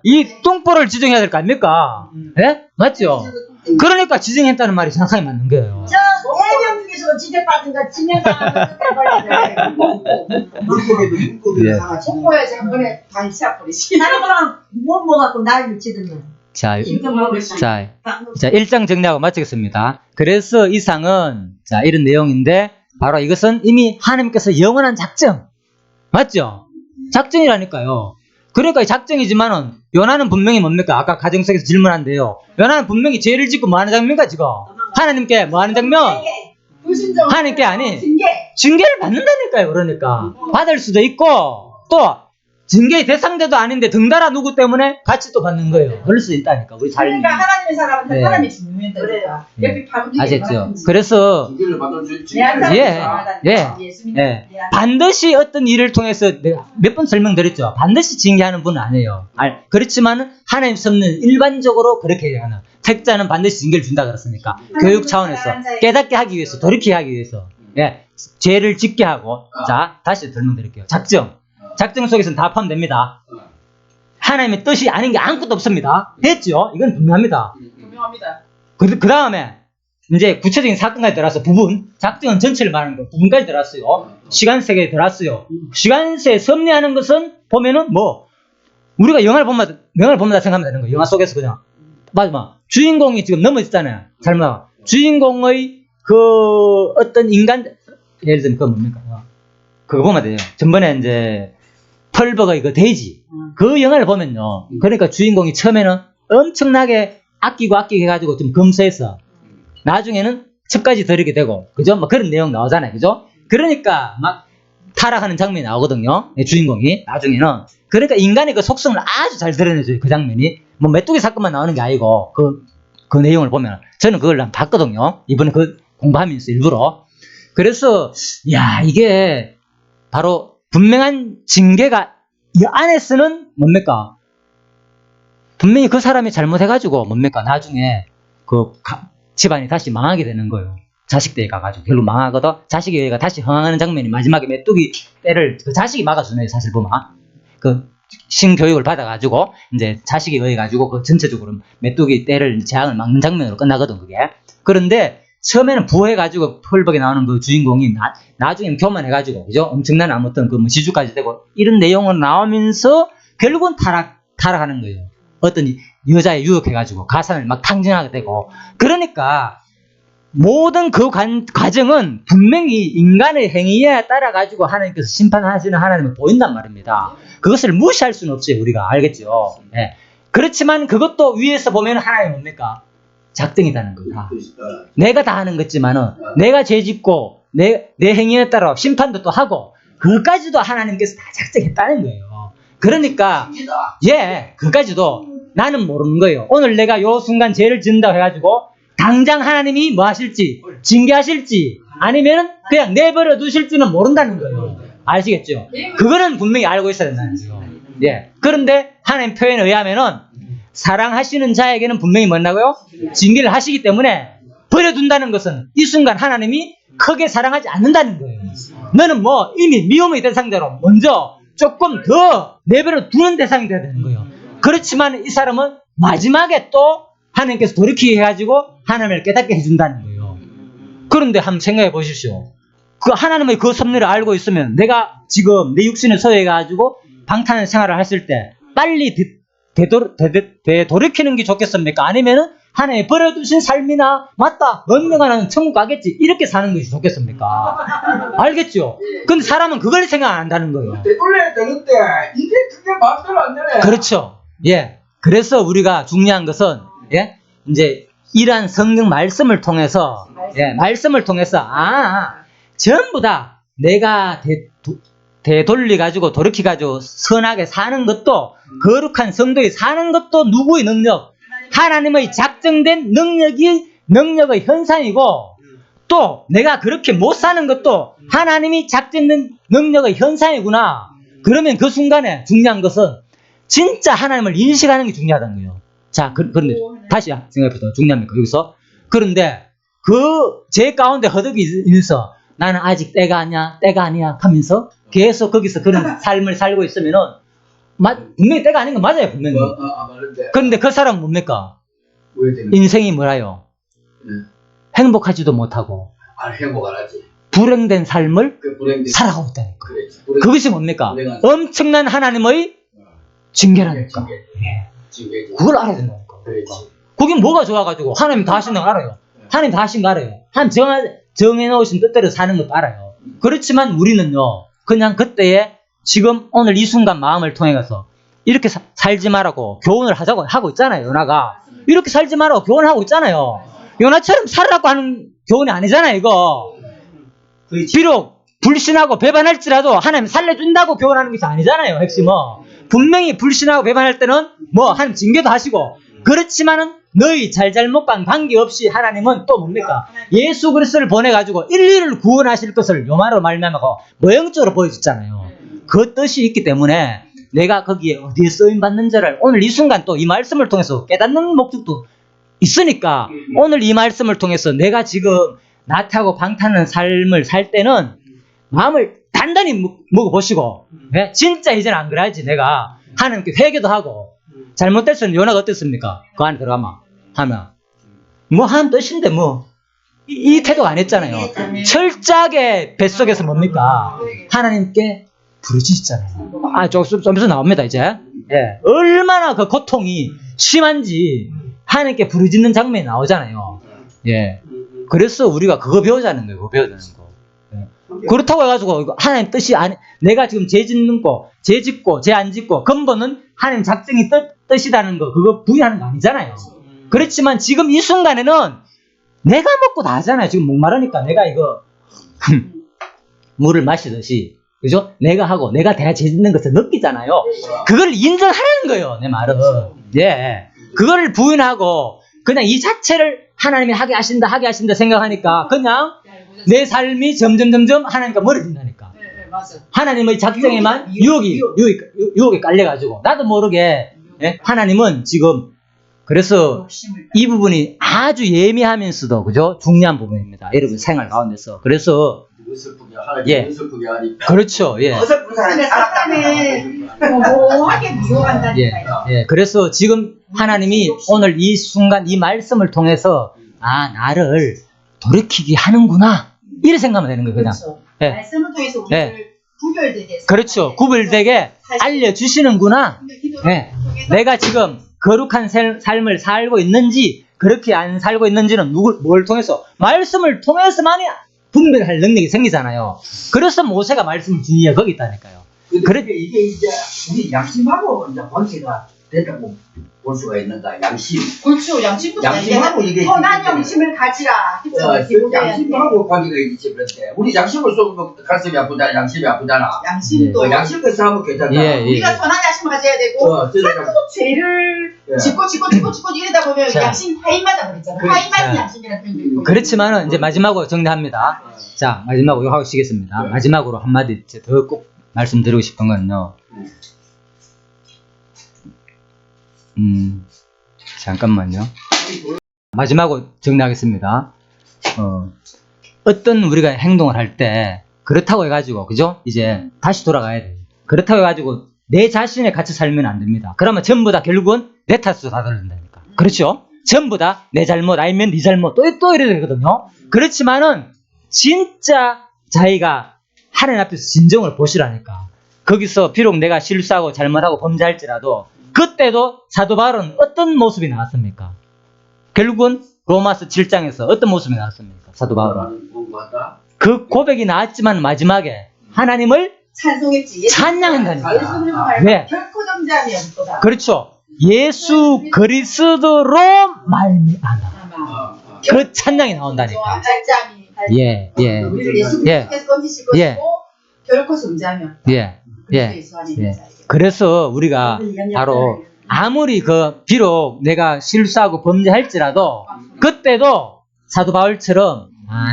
이 똥볼을 지정해야 될 거 아닙니까? 예? 맞죠? 그러니까 지정했다는 말이 정확하게 맞는 거예요. 저 4명 중에서 지적받은 거 지명당한 물고기도 홍보해야지 한 번에 다 시작버리지. 다른 거랑 못 먹어갖고 난리 치더니. 자, 1장 정리하고 마치겠습니다. 그래서 이상은 이런 내용인데 바로 이것은 이미 하나님께서 영원한 작정. 맞죠? 작정이라니까요. 그러니까 이 작정이지만은 요나는 분명히 뭡니까? 아까 가정 속에서 질문한데요. 요나는 분명히 죄를 짓고 뭐 하는 장면입니까 지금? 하나님께 뭐 하는 장면? 하나님께 아니 징계를 받는다니까요. 그러니까 받을 수도 있고 또 징계의 대상자도 아닌데 등달아 누구 때문에 같이 또 받는 거예요. 그럴 수 있다니까 우리 삶이. 그러니까 하나님의 사람한테 사람이 중요했다. 그래요. 아셨죠? 그래서 징계를 받을 수 있지. 반드시 어떤 일을 통해서 내가 몇 번 설명드렸죠. 반드시 징계하는 분은 아니에요. 죄지만 하나님 섭는 일반적으로 그렇게 하는 택자는 반드시 징계를 준다 그랬으니까 교육 차원에서 깨닫게 하기 위해서 돌이키게 하기 위해서 죄를 짓게 하고 다시 설명드릴게요. 작정 속에서는 다 포함됩니다. 하나님의 뜻이 아닌 게 아무것도 없습니다. 됐죠? 이건 분명합니다. 그 다음에 이제 구체적인 사건까지 들어와서 부분, 작정은 전체를 말하는 거 부분까지 들어왔어요. 시간세계에 들어왔어요. 시간세에 섭리하는 것은 보면은 우리가 영화를 보면 생각하면 되는 거예요. 영화 속에서 그냥 맞아. 주인공이 지금 넘어졌잖아요. 잘못. 주인공의 그 어떤 인간 예를 들면 그거 뭡니까? 그거 보면 돼요. 전번에 이제 펄버거의 그 돼지 그 영화를 보면요. 그러니까 주인공이 처음에는 엄청나게 아끼고 해가지고 좀 검소해서 나중에는 첩까지 들이게 되고 그죠? 그런 내용 나오잖아요. 그죠? 그러니까 막 타락하는 장면이 나오거든요. 주인공이 나중에는. 그러니까 인간의 그 속성을 아주 잘 드러내줘요. 그 장면이. 메뚜기 사건만 나오는 게 아니고 그 내용을 보면 저는 그걸 한번 봤거든요. 이번에 그 공부하면서 일부러. 그래서 이게 바로 분명한 징계가 이 안에서는 뭡니까? 분명히 그 사람이 잘못해가지고 뭡니까? 나중에 집안이 다시 망하게 되는 거예요. 자식들이 가가지고 결국 망하거든. 자식이 여기가 다시 흥하는 장면이 마지막에 메뚜기 떼를 그 자식이 막아주네요. 사실 보면 그 신교육을 받아가지고 이제 자식이 여기가지고 그 전체적으로 메뚜기 떼를 재앙을 막는 장면으로 끝나거든 그게. 그런데 처음에는 부해가지고 펄벅에 나오는 그 주인공이 나중에는 교만해가지고 그죠? 엄청난 아무튼 그 뭐 지주까지 되고 이런 내용은 나오면서 결국은 타락하는 거예요. 어떤 여자에 유혹해가지고 가산을 막 탕진하게 되고. 그러니까 모든 그 과정은 분명히 인간의 행위에 따라가지고 하나님께서 심판하시는 하나님을 보인단 말입니다. 그것을 무시할 수는 없어요. 우리가 알겠죠. 예. 그렇지만 그것도 위에서 보면 하나님이 뭡니까? 작정이라는 거다. 내가 다 하는 거지만은 내가 죄짓고 내 행위에 따라 심판도 또 하고 그것까지도 하나님께서 다 작정했다는 거예요. 그러니까 그것까지도 나는 모르는 거예요. 오늘 내가 요 순간 죄를 짓는다고 해가지고 당장 하나님이 뭐 하실지 징계하실지 아니면 그냥 내버려 두실지는 모른다는 거예요. 아시겠죠? 그거는 분명히 알고 있어야 된다는 거예요. 예. 그런데 하나님 표현에 의하면은 사랑하시는 자에게는 분명히 뭐라고요? 징계를 하시기 때문에 버려둔다는 것은 이 순간 하나님이 크게 사랑하지 않는다는 거예요. 너는 뭐 이미 미움의 대상자로 먼저 조금 더 내버려 두는 대상이 돼야 되는 거예요. 그렇지만 이 사람은 마지막에 또 하나님께서 돌이키게 해가지고 하나님을 깨닫게 해준다는 거예요. 그런데 한번 생각해 보십시오. 그 하나님의 그 섭리를 알고 있으면 내가 지금 내 육신을 소유해가지고 방탄 생활을 했을 때 빨리 되돌이키는 게 좋겠습니까? 아니면은 하나님이 버려두신 삶이나 맞다 언젠가 나는 천국 가겠지 이렇게 사는 것이 좋겠습니까? 알겠죠? 근데 사람은 그걸 생각 안 한다는 거예요. 되돌려야 되는데 이게 그게 마음대로 안 되네. 그렇죠. 예. 그래서 우리가 중요한 것은 이제 이러한 성경 말씀을 통해서 전부 다 내가 되돌려가지고 돌이켜가지고 선하게 사는 것도 거룩한 성도에 사는 것도 누구의 능력? 하나님의 작정된 능력의 현상이고 또 내가 그렇게 못 사는 것도 하나님이 작정된 능력의 현상이구나. 그러면 그 순간에 중요한 것은 진짜 하나님을 인식하는 게 중요하다는 거예요. 자, 그런데 다시 생각해보세요. 중요합니까? 여기서. 그런데 그 제 가운데 허덕이 있어서 나는 아직 때가 아니야 하면서 계속 거기서 그런 삶을 살고 있으면은 분명히 때가 아닌 거 맞아요. 분명히. 그런데 그 사람은 뭡니까? 인생이 뭐라요? 행복하지도 못하고 행복 안 하지. 불행된 삶을 살아가고 있다니까. 그것이 뭡니까? 엄청난 하나님의 징계라니까. 그걸 알아야 된다니까. 그게 뭐가 좋아가지고 하나님 다 하신 거 알아요. 하나님 다 하신 거 알아요. 하나님 정해놓으신 뜻대로 사는 것도 알아요. 그렇지만 우리는요 그냥 그때에 지금 오늘 이 순간 마음을 통해 가서 이렇게 살지 말라고 교훈을 하고 있잖아요. 요나가 이렇게 살지 말라고 교훈하고 있잖아요. 요나처럼 살라고 하는 교훈이 아니잖아요. 이거 비록 불신하고 배반할지라도 하나님 살려준다고 교훈하는 것이 아니잖아요. 핵심은 분명히 불신하고 배반할 때는 뭐 하나님 징계도 하시고 그렇지만은 너희 잘잘못과 관계없이 하나님은 또 뭡니까? 예수 그리스도를 보내가지고 인류를 구원하실 것을 요마로 말미암아서 모형적으로 보여줬잖아요. 그 뜻이 있기 때문에 내가 거기에 어디에 쓰임받는지를 오늘 이 순간 또 이 말씀을 통해서 깨닫는 목적도 있으니까 오늘 이 말씀을 통해서 내가 지금 나태하고 방탄한 삶을 살 때는 마음을 단단히 먹어보시고 진짜 이제는 안 그래야지 내가 하나님께 회개도 하고 잘못됐으면 요나가 어땠습니까? 그 안에 들어가면 하면 뭐 하는 뜻인데 뭐 이 태도가 안 했잖아요. 철저하게 뱃속에서 뭡니까? 하나님께 부르짖잖아요. 좀 있어 나옵니다 이제. 얼마나 그 고통이 심한지 하나님께 부르짖는 장면이 나오잖아요. 그래서 우리가 그거 배우자는 거예요. 그거 배우자는 거. 그렇다고 해가지고 하나님 뜻이 아니 내가 지금 죄 짓고 죄 안 짓고 근본은 하나님 작정이 뜻이라는 거 그거 부인하는 거 아니잖아요. 그렇지만 지금 이 순간에는 내가 먹고 나잖아요. 지금 목마르니까 내가 이거 물을 마시듯이 그죠? 내가 하고 내가 죄 짓는 것을 느끼잖아요. 그걸 인정하라는 거예요. 내 말은. 그거를 부인하고 그냥 이 자체를 하나님이 하게 하신다 생각하니까 그냥 내 삶이 점점 하나님과 멀어진다니까. 하나님의 작정에만 유혹에 깔려가지고 나도 모르게 하나님은 지금 그래서 욕심을 이 부분이 아주 예민하면서도 그죠? 중요한 부분입니다. 여러분 생활 가운데서. 그래서 어설프게 하나님 예. 어설프게 하니까. 그렇죠. 예. 어설픈 사람이 근데 사탄은 모호하게 미워한다니까요. 예. 그래서 지금 하나님이 오늘 이 순간 이 말씀을 통해서 아, 나를 돌이키게 하는구나. 이렇게 생각하면 되는 거예요, 그냥. 그렇죠. 예. 말씀을 통해서 우리를 구별되게 그렇죠. 구별되게 알려주시는구나. 예. 내가 지금 거룩한 삶을 살고 있는지 그렇게 안 살고 있는지는 뭘 통해서? 말씀을 통해서만이 분별할 능력이 생기잖아요. 그래서 모세가 말씀을 준 이유가 거기 있다니까요. 그래 이게 이제 우리 양심하고 이제 관계가 됐다고 볼 수가 있는가? 양심. 그렇죠. 양심부터 양심하고 이게 선한 이게 양심을 가지라. 그 양심하고 관계가 있지 그런데 우리 양심을 쏘면 가슴이 아프잖아, 양심이 아프잖아. 양심도 양심을 싸우면 괜찮다. 예. 우리가 선한 양심을 가져야 되고 자꾸 죄를 예. 짓고 이러다 보면 자. 양심 파인맞아 버리잖아. 자. 파인맞은 양심이라는 표현도 있고. 그렇지만은 이제 마지막으로 정리합니다. 자, 마지막으로 하고 시겠습니다. 네. 마지막으로 한마디 더 꼭 말씀드리고 싶은 건요. 잠깐만요. 마지막으로 정리하겠습니다. 어떤 우리가 행동을 할 때 그렇다고 해가지고 그죠? 이제 다시 돌아가야 돼요. 그렇다고 해가지고 내 자신에 갇혀 살면 안 됩니다. 그러면 전부 다 결국은 내 탓으로 다 들린다니까. 그렇죠? 전부 다 내 잘못 아니면 네 잘못 또 이래야 되거든요. 그렇지만은 진짜 자기가 하나님 앞에서 진정을 보시라니까. 거기서 비록 내가 실수하고 잘못하고 범죄할지라도 그때도 사도 바울은 어떤 모습이 나왔습니까? 결국은 로마서 7장에서 어떤 모습이 나왔습니까? 사도 바울은 그 고백이 나왔지만 마지막에 하나님을 찬송했지. 찬양한다니까. 예수님을 네. 결코 정죄함이 없도다. 그렇죠. 예수 그리스도로 말미암아. 그 찬양이 나온다니까. 짤짤이. 예. 우리를 예수 예. 그리스도께서 건지실 것이고 예. 결코 정죄함이 없다. 예. 예수 안에 있는 예. 자에게. 그래서 우리가 바로 아무리 비록 내가 실수하고 범죄할지라도 그때도 사도 바울처럼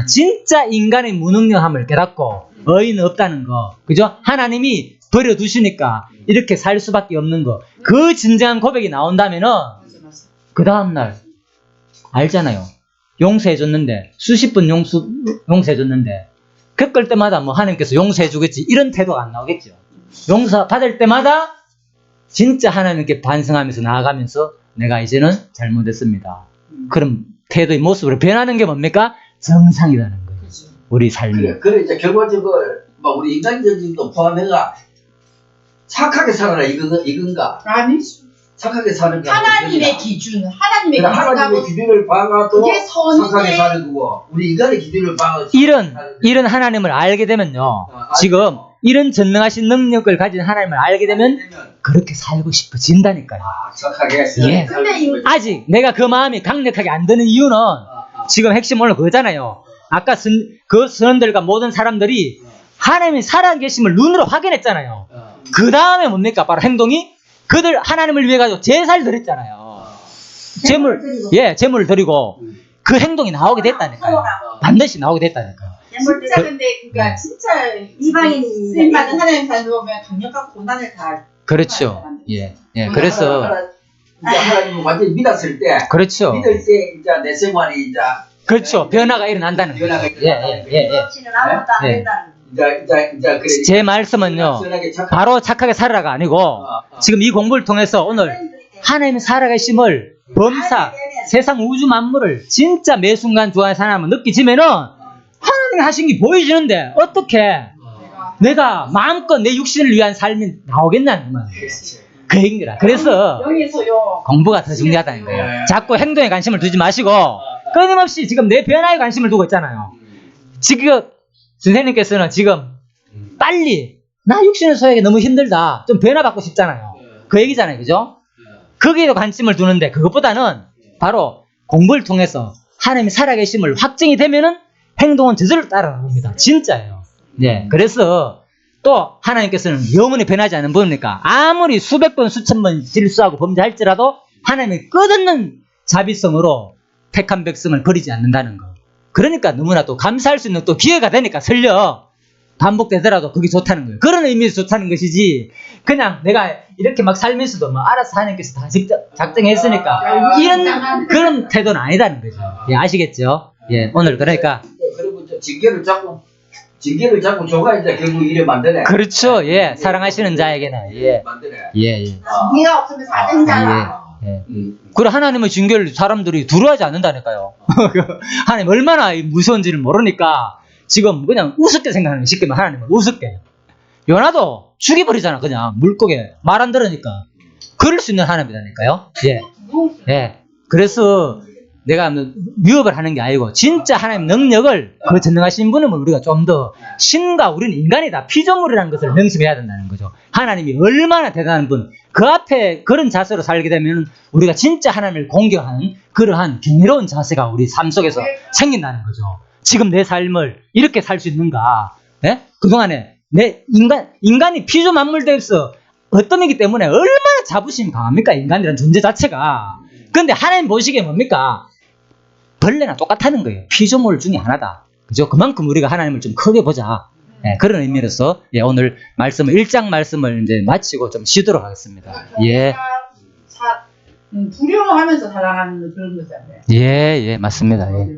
진짜 인간의 무능력함을 깨닫고 의의는 없다는 거, 그죠? 하나님이 버려두시니까 이렇게 살 수밖에 없는 거, 그 진정한 고백이 나온다면은 그 다음날 알잖아요. 용서해줬는데 수십 번 용서해줬는데 겪을 때마다 뭐 하나님께서 용서해주겠지 이런 태도가 안 나오겠죠. 용서 받을 때마다 진짜 하나님께 반성하면서 나아가면서 내가 이제는 잘못했습니다. 그럼 태도의 모습으로 변하는 게 뭡니까? 정상이라는 거예요. 우리 삶이. 그래 이제 결과적으로 막 우리 인간적인 도 포함해가 착하게 살아라 이건가? 아니죠. 착하게 사는 거 하나님의 기준, 하나님의 그러니까 하나님의 기준을 방하고 그게 선인데 착하게 사는 거고 우리 인간의 기준을 방하고 이런 하나님을 알게 되면요. 지금 이런 전능하신 능력을 가진 하나님을 알게 되면 그렇게 살고 싶어진다니까요. 착하게 예. 아직 내가 그 마음이 강력하게 안 드는 이유는 지금 핵심 오늘 그거잖아요. 아까 그 선원들과 모든 사람들이 하나님이 살아계심을 눈으로 확인했잖아요. 그 다음에 뭡니까? 바로 행동이 그들 하나님을 위해 가지고 제사를 드렸잖아요. 제물을 드리고 그 행동이 나오게 됐다니까요. 반드시 나오게 됐다니까요. 진짜 근데 그러니까 진짜 이방인 쓰임 받는 하나님 사는 보면 강력한 고난을 다 그렇죠. 예. 그래서 이제 하나님을 완전히 믿었을 때 그렇죠. 믿을 때 이제 내 생활이 이제 그렇죠. 변화가 일어난다는 거예요. 변화가 예. 없이는 아무것도 안 예. 된다는 이제 그래 제 말씀은요. 바로 착하게 살아라가 아니고 지금 이 공부를 통해서 오늘 하나님의 살아계심을 범사 세상 우주 만물을 진짜 매 순간 좋아하는 사람은 느끼지면은 하나님이 하신 게 보여지는데 어떻게 내가 마음껏 내 육신을 위한 삶이 나오겠냐는 거예요. 그 얘기입니다. 그래서 여기서요. 공부가 더 중요하다는 거예요. 자꾸 행동에 관심을 두지 마시고 끊임없이 지금 내 변화에 관심을 두고 있잖아요. 지금 선생님께서는 지금 빨리 나 육신의 소유하기 너무 힘들다. 좀 변화받고 싶잖아요. 그 얘기잖아요. 그죠? 거기에도 관심을 두는데 그것보다는 바로 공부를 통해서 하나님이 살아계심을 확증이 되면은 행동은 저절로 따라갑니다. 진짜예요. 예. 그래서 또 하나님께서는 영원히 변하지 않는 분이니까 아무리 수백 번 수천 번 실수하고 범죄할지라도 하나님이 끝없는 자비성으로 택한 백성을 버리지 않는다는 거. 그러니까 너무나 또 감사할 수 있는 또 기회가 되니까 설령 반복되더라도 그게 좋다는 거예요. 그런 의미에서 좋다는 것이지, 그냥 내가 이렇게 막 살면서도 뭐 알아서 하나님께서 다 작정했으니까 이런 그런 태도는 아니라는 거죠. 예, 아시겠죠? 예, 오늘 그러니까 그리고 저 징계를 자꾸 줘가야지 결국 이래 만드네. 그렇죠. 예, 사랑하시는 자에게는 예, 만드네. 예. 네가 없으면 사정이잖아. 예. 그리고 하나님의 징계를 사람들이 두려워하지 않는다니까요. 하나님 얼마나 무서운지를 모르니까 지금 그냥 우습게 생각하는 거예요. 쉽게 말하면 하나님은 우습게. 요나도 죽여버리잖아. 그냥 물고기 말 안 들으니까. 그럴 수 있는 하나님이라니까요. 예. 예. 그래서 내가 위협을 하는 게 아니고 진짜 하나님 능력을 그 전능하신 분은 우리가 좀 더 신과 우리는 인간이다. 피조물이라는 것을 명심해야 된다는 거죠. 하나님이 얼마나 대단한 분. 그 앞에 그런 자세로 살게 되면 우리가 진짜 하나님을 공경하는 그러한 경이로운 자세가 우리 삶 속에서 생긴다는 거죠. 지금 내 삶을 이렇게 살 수 있는가? 예? 그동안에 내 인간이 피조 만물대에서 어떤이기 때문에 얼마나 자부심이 강합니까? 인간이라는 존재 자체가. 근데 하나님 보시기에 뭡니까? 벌레나 똑같다는 거예요. 피조물 중에 하나다. 그죠? 그만큼 우리가 하나님을 좀 크게 보자. 예, 그런 의미로서 예, 오늘 말씀을 1장 말씀을 이제 마치고 좀 쉬도록 하겠습니다. 예. 두려워하면서 살아가는 그런 거잖아요. 예, 맞습니다. 예.